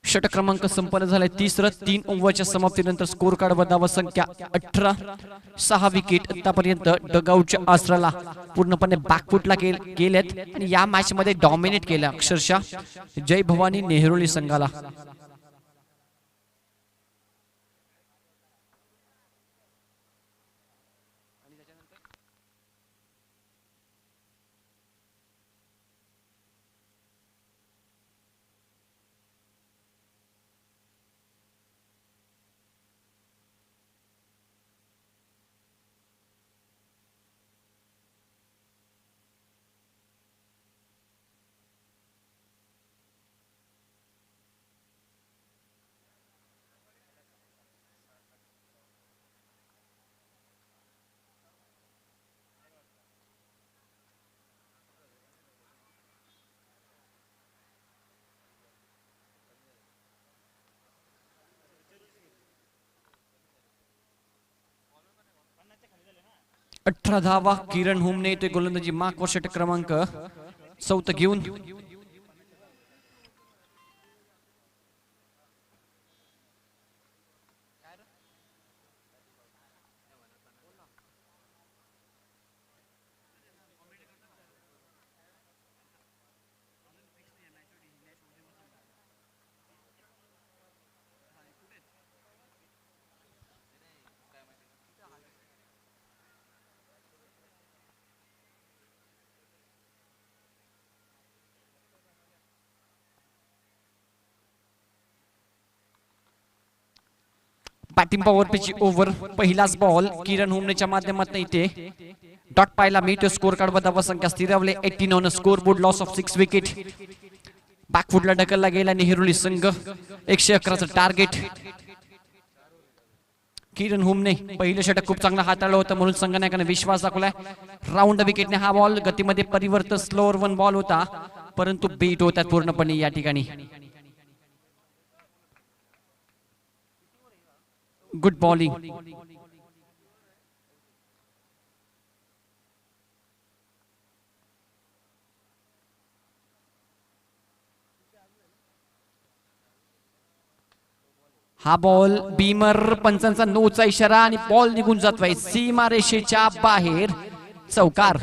षटक क्रमांक संपन्न झालाय. 3रं. 3 ओव्हरच्या समाप्तीनंतर स्कोर कार्ड बदलावर संख्या 18. 6 विकेट आतापर्यंत डगआउटच्या आसराला पूर्णपणे बॅकफुटला गेलेत आणि या मॅच मध्ये डॉमिनेट केलं अक्षरशः जय भवानी नेहरूली संघाला. 18 धावा किरण हुमने येतोय गोलंदाजी मार्कवर षटक क्रमांक 4 घेऊन. बॅटिंग पॉवर पिची ओव्हर. पहिलाच बॉल किरण हुमनेच्या माध्यमातून इथे डॉट पाहायला मिळतो. स्कोर कार्ड धावा संख्या स्थिरावले 18 on score board. Loss of 6 wicket. बॅकफुटला ढकलला गेला नेहरूली संघ. 111चं टार्गेट. किरण हुमने पहिलं षटक खूप चांगलं हाताळलं होतं म्हणून संघनायकाने विश्वास दाखवलाय. राऊंड विकेटने हा बॉल गतीमध्ये परिवर्तन. स्लोअर 1 बॉल होता परंतु बीट होतात पूर्णपणे या ठिकाणी. Good bowling. हा बॉल बीमर. पंचांचा नोचा इशारा आणि बॉल निघून जातोय सीमा रेषेच्या बाहेर. चौकार.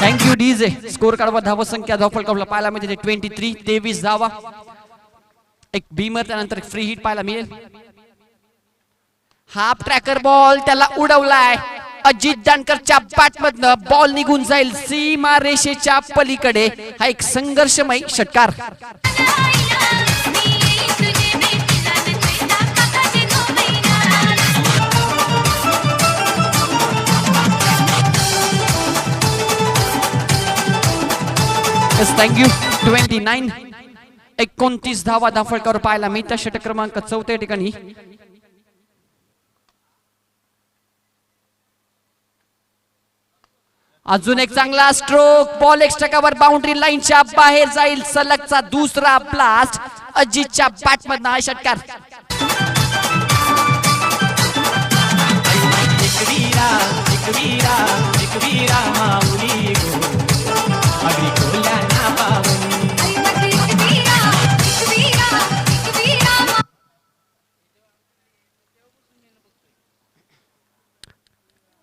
Thank you DJ. स्कोर काढवा धावा संख्या धावफल काढला पाहायला मिळते 23. 23 धावा. एक बीमर त्यानंतर एक फ्री हिट पाहायला मिळेल. हाफ ट्रॅकर बॉल त्याला उडवलाय. अजित दानकरच्या बॅटमधनं बॉल निघून जाईल सीमा रेषेच्या पलीकडे. हा एक संघर्षमय षटकार. थँक्यू. 29. 29 धावा धाफळकावर पाहायला मिळतात. षटक क्रमांक 4 ठिकाणी. अजून एक चांगला स्ट्रोक. बॉल एक्स्ट्राकावर बाउंड्री लाईनच्या बाहेर जाईल. सलगचा दुसरा ब्लास्ट अजितच्या बॅटमधनं हा षटकार.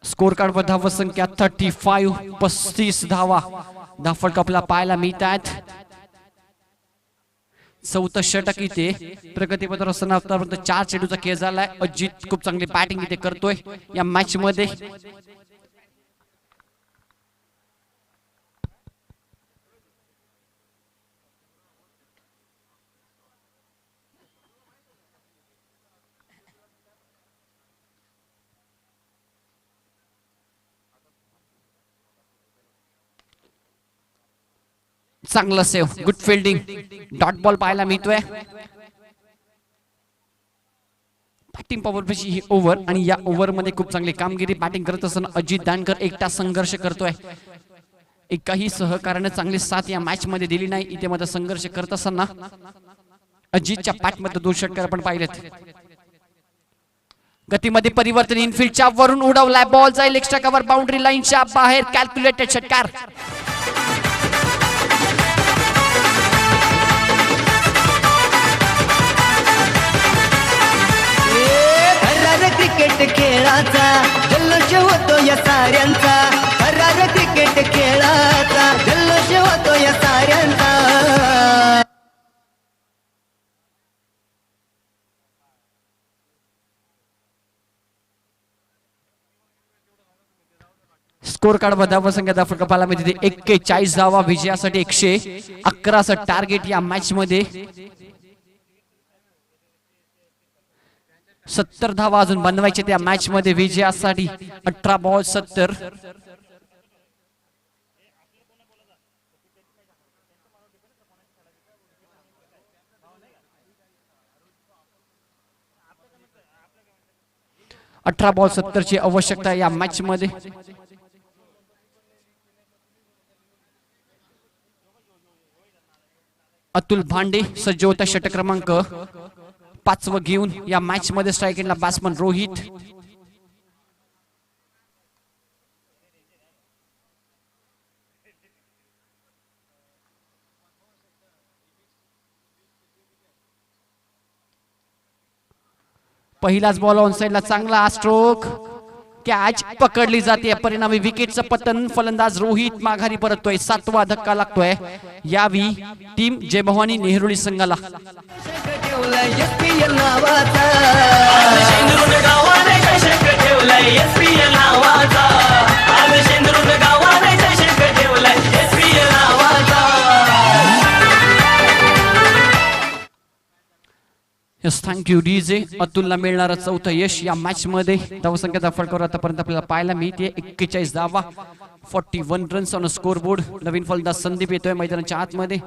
स्कोर कार्ड वर धावा संख्या 35. 35 धावा धाफळ कपला पाहायला मिळत आहेत. 4 षटक इथे प्रगतीपत्र असताना आतापर्यंत 4 चेंडूचा खेळ झालाय. अजित खूप चांगली बॅटिंग इथे करतोय या मॅच मध्ये. चांगलं save. Good fielding. Dot ball पाहायला मिळतोय. बॅटिंग पॉवर पेशी ही ओव्हर आणि या ओव्हर मध्ये खूप चांगली कामगिरी बॅटिंग करत असताना अजित दानकर एकटा संघर्ष करतोय. एकाही सहकार्याने चांगली साथ या मॅच मध्ये दिली नाही. इथे मध्ये संघर्ष करत असताना अजितच्या बॅटमध्ये 2 षटकार आपण पाहिलेत. गतीमध्ये परिवर्तन. इनफिल्डच्या वरून उडवलाय. बॉल जाईल एक्स्ट्रा कव्हर बाउंड्री लाईनच्या बाहेर. कॅल्क्युलेटेड षटकार. क्रिकेट खेळाचा जल्लोष होतो या साऱ्यांचा. हरार क्रिकेट खेळाचा जल्लोष होतो या साऱ्यांचा. स्कोर कार्ड धावा संख्या धाफळ कपाला मध्ये 41 धावा. विजयासाठी 111चं टार्गेट या मॅच मध्ये. 70 धावा अजून बनवायचे त्या मॅच मध्ये विजयासाठी. 18 बॉल 70. 18 बॉल 70 ची आवश्यकता या मॅच मध्ये. अतुल भांडे सज्ज होता षटक क्रमांक 5 घेऊन या मॅच मध्ये. स्ट्राईक एंडला बॅट्समन रोहित. पहिलाच बॉल ऑन साइडला चांगला स्ट्रोक. कॅच पकडली जाते. परिणामी विकेटचं पतन. फलंदाज रोहित माघारी परततोय. 7वा धक्का लागतोय यावी टीम जय भवानी नेहरूळी संघाला. ठेवलाय SPL नावाचा यस थँक्यू डीजे. अतुलला मिळणारं चौथं यश या मॅच मध्ये. धावसंख्येचा फटकार आतापर्यंत आपल्याला पाहायला मिळते. 41 धावा, 41 रन्स ऑन स्कोर बोर्ड. नवीन फलंदाज संदीप येतोय मैदानाच्या आतमध्ये.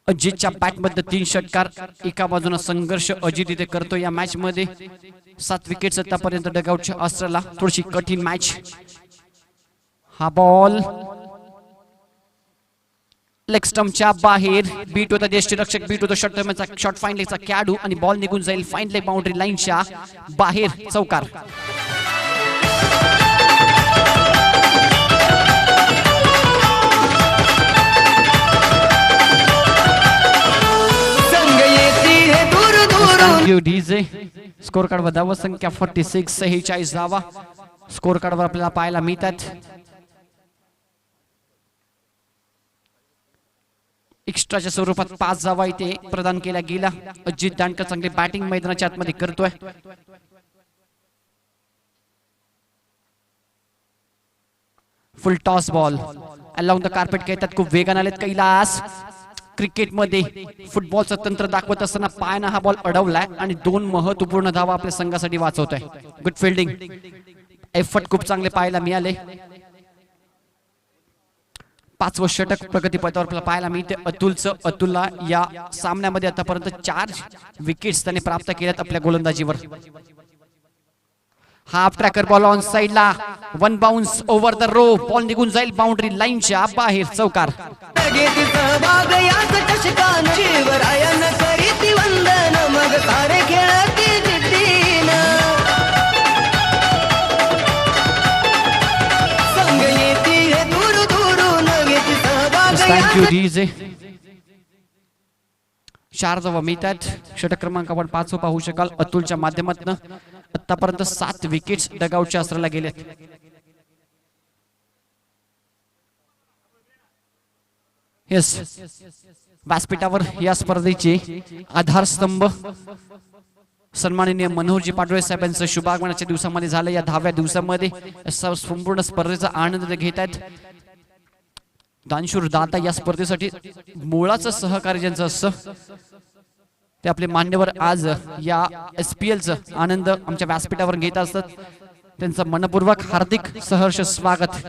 अजितच्या बॅट मध्ये 3 षटकार. एका बाजूने संघर्ष अजित इथे करतो या मॅच मध्ये. 7 विकेट्स आतापर्यंत डगआउटच्या अस्त्राला. थोडीशी कठीण मॅच. हा बॉल लेग स्टंपच्या बाहेर. बीट होता यष्टीरक्षक. बीट होता शॉर्ट फाईन लेगचा कॅडू आणि बॉल निघून जाईल फाईन लेग बाउंड्री लाईनच्या बाहेर. चौकार. डीजे. स्कोर कार्डवर धावा संख्या 46, 46 धावा स्कोर कार्डवर आपल्याला पाहायला मिळतात. एक्स्ट्राच्या स्वरूपात 5 धावा इथे प्रदान केल्या गेल्या. अजित दांडकर चांगली बॅटिंग मैदानाच्या आतमध्ये करतोय. Full toss ball along the carpet कहतात. खूप वेगाने आलेत कैलास. क्रिकेटमध्ये फुटबॉलचं तंत्र दाखवत असताना पायानं हा बॉल अडवलाय आणि 2 महत्वपूर्ण धावा आपल्या संघासाठी वाचवतोय. Good fielding. एफर्ट खूप चांगले पाहायला मिळाले. 5वं षटक प्रगतीपथावर आपल्याला पाहायला मिळते अतुलचं. अतुलला या सामन्यामध्ये आतापर्यंत 4 विकेट्स त्याने प्राप्त केल्यात आपल्या गोलंदाजीवर. हाफ ट्रॅकर बॉल ऑन साइडला. 1 bounce over the rope. Ball निघून जाईल बाउंड्री लाईनच्या बाहेर. चौकार. सहभाग याच चषकान शिवरायान करीती वंदन मग सारे खेळती जिद्दीन संग येती हे दूर दूरून घेती सहभाग थँक्यू डीजे. 4 धावा मिळतात. षटक क्रमांक आपण 5 पाहू शकाल अतुलच्या माध्यमातून. आतापर्यंत 7 विकेट्स डगआउटच्या अस्त्राला गेलेत. येस व्यासपीठावर या स्पर्धेचे आधारस्तंभ सन्माननीय मनोहरजी पाटोळे साहेबांचं शुभागमनाच्या दिवसामध्ये झालं. या 10व्या दिवसामध्ये संपूर्ण स्पर्धेचा आनंद घेत आहेत. दानशूर दाता या स्पर्धेसाठी मुळाचं सहकार्य ज्यांचं असतं ते आपले मान्यवर आज या SPLचं आनंद आमच्या व्यासपीठावर घेत असतात. त्यांचं मनपूर्वक हार्दिक सहर्ष स्वागत.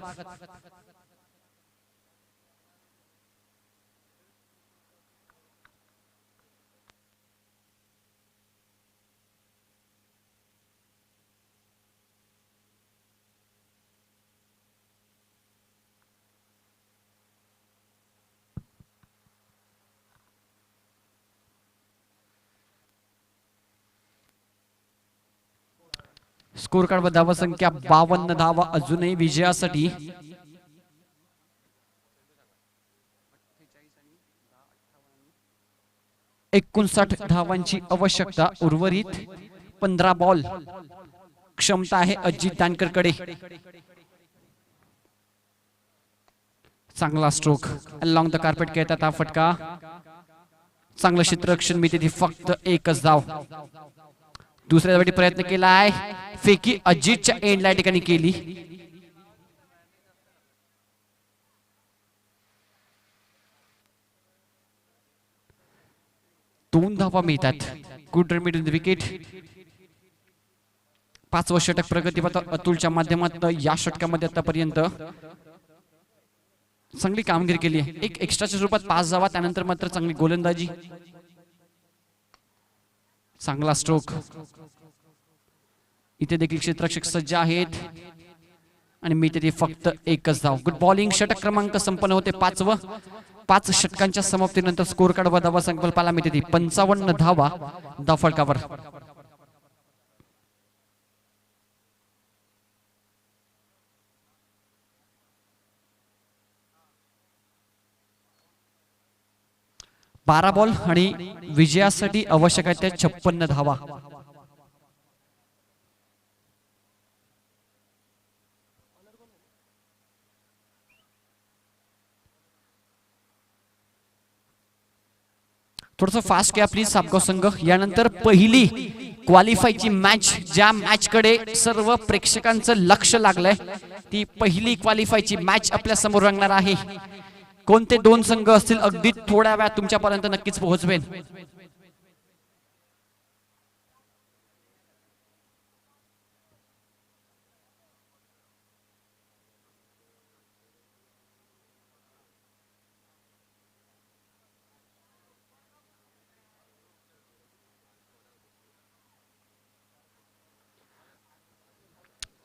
स्कोर कार्डवर धावा संख्या 52 धावा अजूनही विजयासाठी. एकोणसाठ धावांची आवश्यकता. उर्वरित 15 बॉल क्षमता आहे अजित दानकरकडे. चांगला स्ट्रोक अलॉंग द कार्पेट कहतात. हा फटका चांगलं क्षेत्ररक्षण मिळते. फक्त 1च धाव. दुसऱ्या धावेसाठी प्रयत्न केलाय. फेकी अजितच्या एंडला या ठिकाणी केली. दोन धावा मिळतात. गुड रन मिडन द विकेट. 5वं षटक प्रगतीपथ अतुलच्या माध्यमातून या षटकामध्ये आतापर्यंत चांगली कामगिरी केली आहे. एक एक्स्ट्राच्या स्वरूपात 5 धावा, त्यानंतर मात्र चांगली गोलंदाजी, चांगला स्ट्रोक. इथे देखील क्षेत्ररक्षक सज्ज आहेत आणि मी तिथे फक्त एकच धाव. Good bowling. षटक क्रमांक संपन्न होते 5वं. 5 षटकांच्या समाप्तीनंतर स्कोर कार्ड व धावा संकल्पाला मी तिथे 55 धावा धावफलकावर. बारा बॉल आणि विजयासाठी आवश्यक आहे त्या 56 धावा. थोडस फास्ट घ्या प्लीज सापगाव संघ. यानंतर पहिली क्वालिफायची मॅच, ज्या मॅच कडे सर्व प्रेक्षकांचं लक्ष लागलंय, ती पहिली क्वालिफायची मॅच आपल्या समोर रंगणार आहे. कोणते 2 संघ असतील अगदी थोड्या वेळात तुमच्यापर्यंत नक्कीच पोहोचवेन.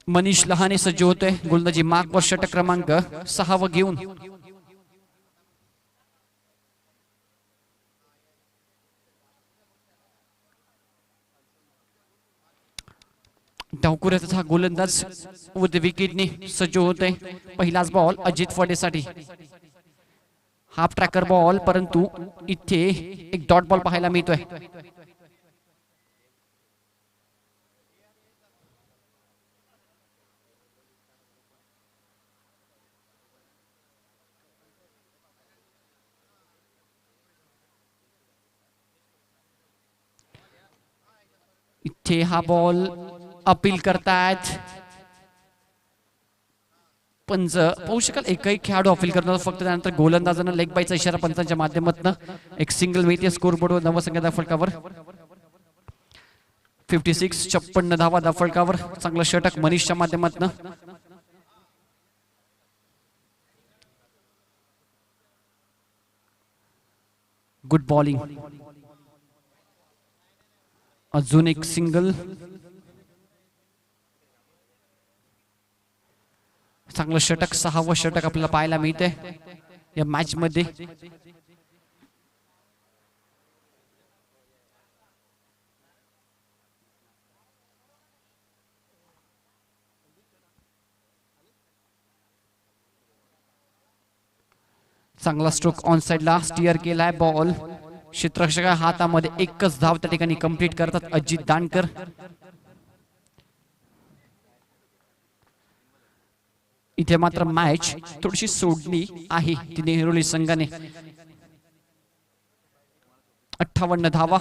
मनीष लहाने सज्ज होते गोलंदाजी मार्क वर षटक क्रमांक 6 घेऊन. डावखुऱ्याचा गोलंदाज विथ विकेटने सज्ज होते. पहिलाच बॉल अजित फडेसाठी. हाफ ट्रॅकर बॉल, परंतु इथे एक डॉट बॉल पाहायला मिळतोय. इथे हा बॉल अपील करतायत पंच. पाहू शकाल एकही खेळाडू अपील करणार, फक्त त्यानंतर गोलंदाजांना लेग बायचा इशारा पंचांच्या माध्यमातून. एक सिंगल मिळते स्कोर बोर्डवर नवसंख्या धावफलकावर. 56 56 धावा धावफलकावर. चांगलं षटक मनीषच्या माध्यमातून. Good bowling. अजून एक सिंगल. चांगलं षटक, 6वं षटक आपल्याला पाहायला मिळते या मॅच मध्ये. चांगला स्ट्रोक ऑन साइडला स्टिअर केलाय बॉल. क्षेत्ररक्षका हातामध्ये एकच धाव त्या ठिकाणी कंप्लीट करतात अजित दानकर. इथे मात्र मॅच थोडीशी सोडली आहे ती नेहरुली संघाने. 58 धावा.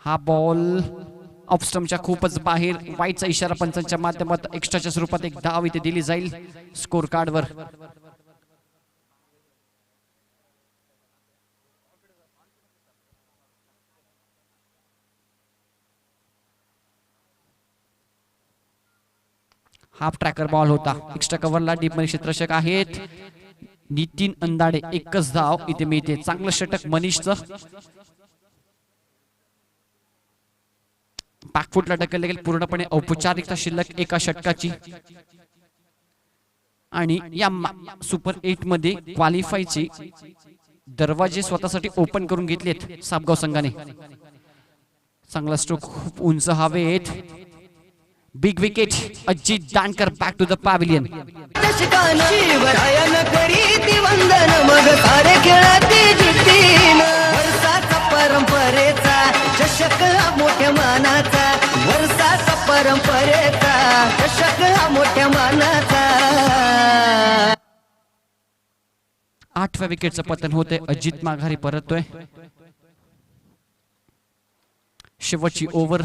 हा बॉल ऑफ स्टंपच्या खूपच बाहेर. वाईटचा इशारा पंचांच्या माध्यमात. एक्स्ट्राच्या स्वरूपात एक धाव इथे दिली जाईल स्कोर कार्डवर. हाफ ट्रॅकर बॉल होता. एक्स्ट्रा कव्हरला डीप मध्ये क्षेत्ररक्षक आहेत नितीन अंदाडे. एकच धाव इथे मिळते. चांगलं षटक मनीषचं. बॅकफुटला ढकलले गेले. पूर्णपणे औपचारिकता शिल्लक एका षटकाची. आणि या सुपर 8 मध्ये क्वालिफायचे दरवाजे स्वतःसाठी ओपन करून घेतलेत सापगाव संघाने. चांगला स्ट्रोक, खूप उंच हवेत. Big wicket. Ajit Dankar back to the pavilion. वंदन मग सारे खेळाती जिद्दीन. वर्षाचा परंपरेचा चषक हा मोठ्या मानाचा. वर्षाचा परंपरेचा चषक हा मोठ्या मानाचा. 8व्या विकेटचं पतन होते. अजित माघारी परततोय. शेवटची ओव्हर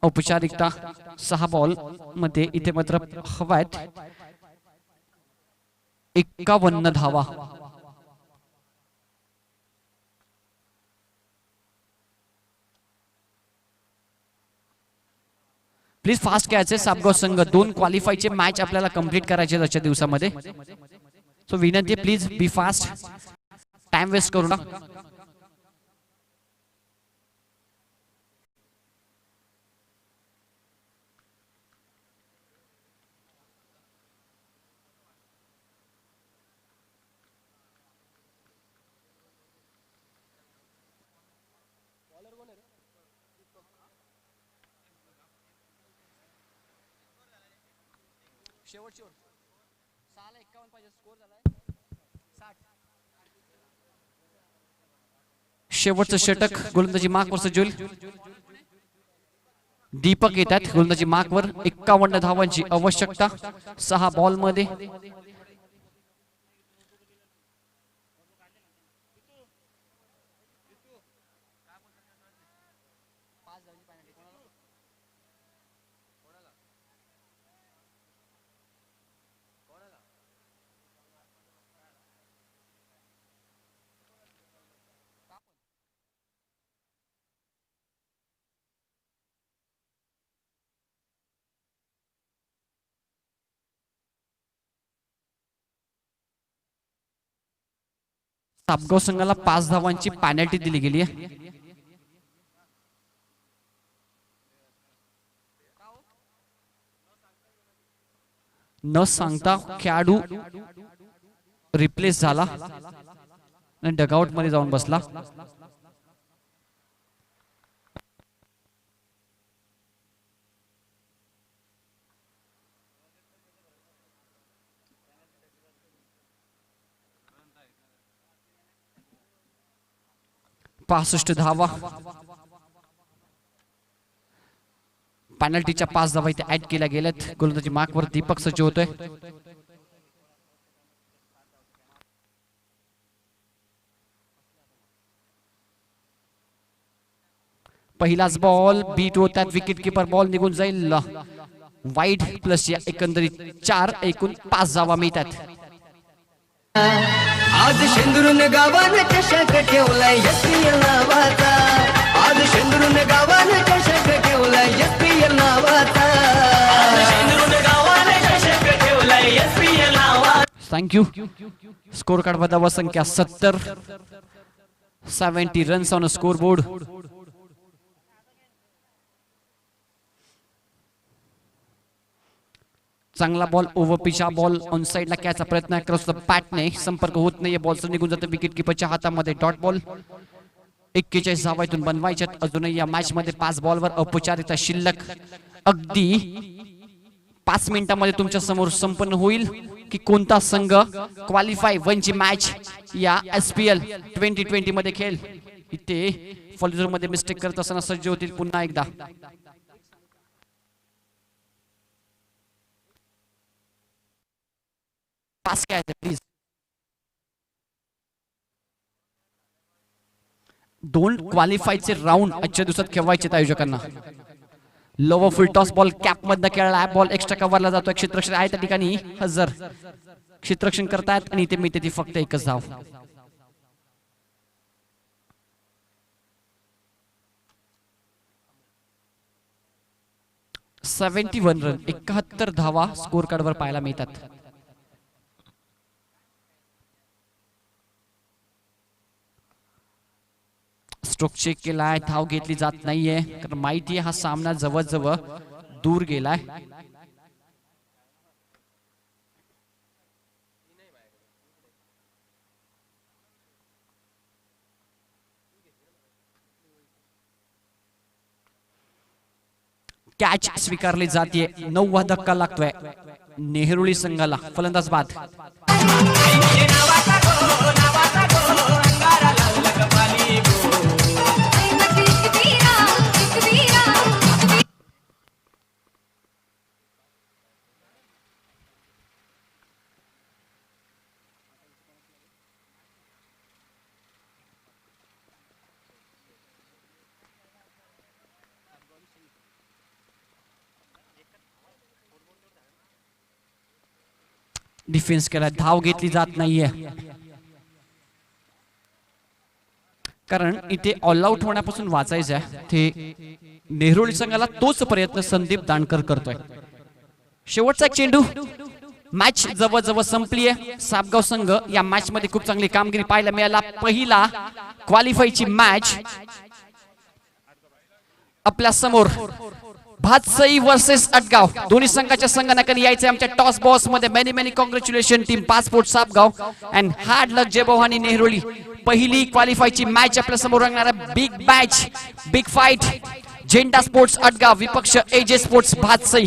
औपचारिकता 6 बॉल मध्ये. इथे मात्र हवायत 51 धावा. प्लीज फास्ट घ्यायचे. सापगाव संघ 2 क्वालिफायचे मॅच आपल्याला कंप्लीट करायचे आजच्या दिवसामध्ये. सो विनंती please be fast, time waste करू नका. शेवटचं षटक गोलंदाजी मार्कवर सज्जूल. दीपक येतात गोलंदाजी मार्कवर. 51 धावांची आवश्यकता 6 बॉल मध्ये. सापगाव संघाला 5 धावांची पॅनल्टी दिली गेली आहे. न सांगता खेळाडू रिप्लेस झाला आणि डगआउट मध्ये जाऊन बसला. पासष्ट धावा. पेनल्टीच्या 5 धावा इथे ऍड केल्या गेल्यात. गोलंदाजी मार्कवर दीपक सज्ज होतोय. पहिलाच बॉल बीट होतात. विकेट किपर बॉल निघून जाईल. वाईड प्लस या एकंदरीत 4 एकूण 5 धावा मिळतात. आज शेंदुरून गावानं चषक ठेवलाय SPL नावाचा. आज शेंदुरून गावानं चषक ठेवलाय SPL नावाचा. थँक्यू. स्कोर कार्ड वर धावा संख्या 70. 70 रन्स ऑन स्कोर बोर्ड. चांगला ball over pitch. Ball on साइडला कॅचा प्रयत्न करतो बॅटने. संपर्क होत नाहीये. बॉलचं निघून जातं विकेट किपरच्या हातामध्ये. Dot ball. 41 धावा इथून बनवायच्यात. अजूनही या मॅच मध्ये 5 बॉलवर औपचारिकता शिल्लक. अगदी 5 मिनिटांमध्ये तुमच्या समोर संपन्न होईल की कोणता संघ क्वालिफाय 1 ची मॅच या SPL 2020 मध्ये खेळ. इथे फॉलोजर मध्ये मिस्टेक करत असताना सज्ज होतील पुन्हा एकदा. पास काय प्लीज. 2 क्वालिफायचे राऊंड आजच्या दिवसात खेळवायचे आयोजकांना. Lower full toss ball gap मधनं खेळला. बॉल एक्स्ट्रा कव्हरला जातोय. क्षेत्ररक्षण आहे त्या ठिकाणी हजर. क्षेत्ररक्षण करतायत आणि इथे मिळते ती फक्त 1च धाव. $71 रन. 71 धावा स्कोर कार्ड वर पाहायला मिळतात. स्ट्रोक चेक केलाय. धाव घेतली जात नाहीये कारण माहिती हा सामना जवळजवळ दूर गेलाय. कॅच स्वीकारली जाते. 9वा धक्का लागतोय नेहरूळी संघाला. फलंदाज बाद. डिफेन्स केला. धाव घेतली जात नाहीये. कारण इथे ऑल आउट होण्यापासून वाचायचं आहे ते नेहरूळी संघाला तोच प्रयत्न संदीप दांडकर करतोय. शेवटचा एक चेंडू. मॅच जवळजवळ संपली आहे. सापगाव संघ या मॅच मध्ये खूप चांगली कामगिरी पाहायला मिळाला. पहिला क्वालिफायची मॅच आपल्या समोर भातसई वर्सेस अटगाव. दोन्ही संघाच्या संघानाकडे यायचंय आमच्या टॉस बॉस मध्ये. Many many congratulation team passport Sapgaon and hard luck Jai Bhavani Nehruli. पहिली क्वालिफायची मॅच आपल्या समोर रंगणार आहे. Big match, big fight. झेंडा स्पोर्ट्स अटगाव विपक्ष एजे स्पोर्ट्स भातसई.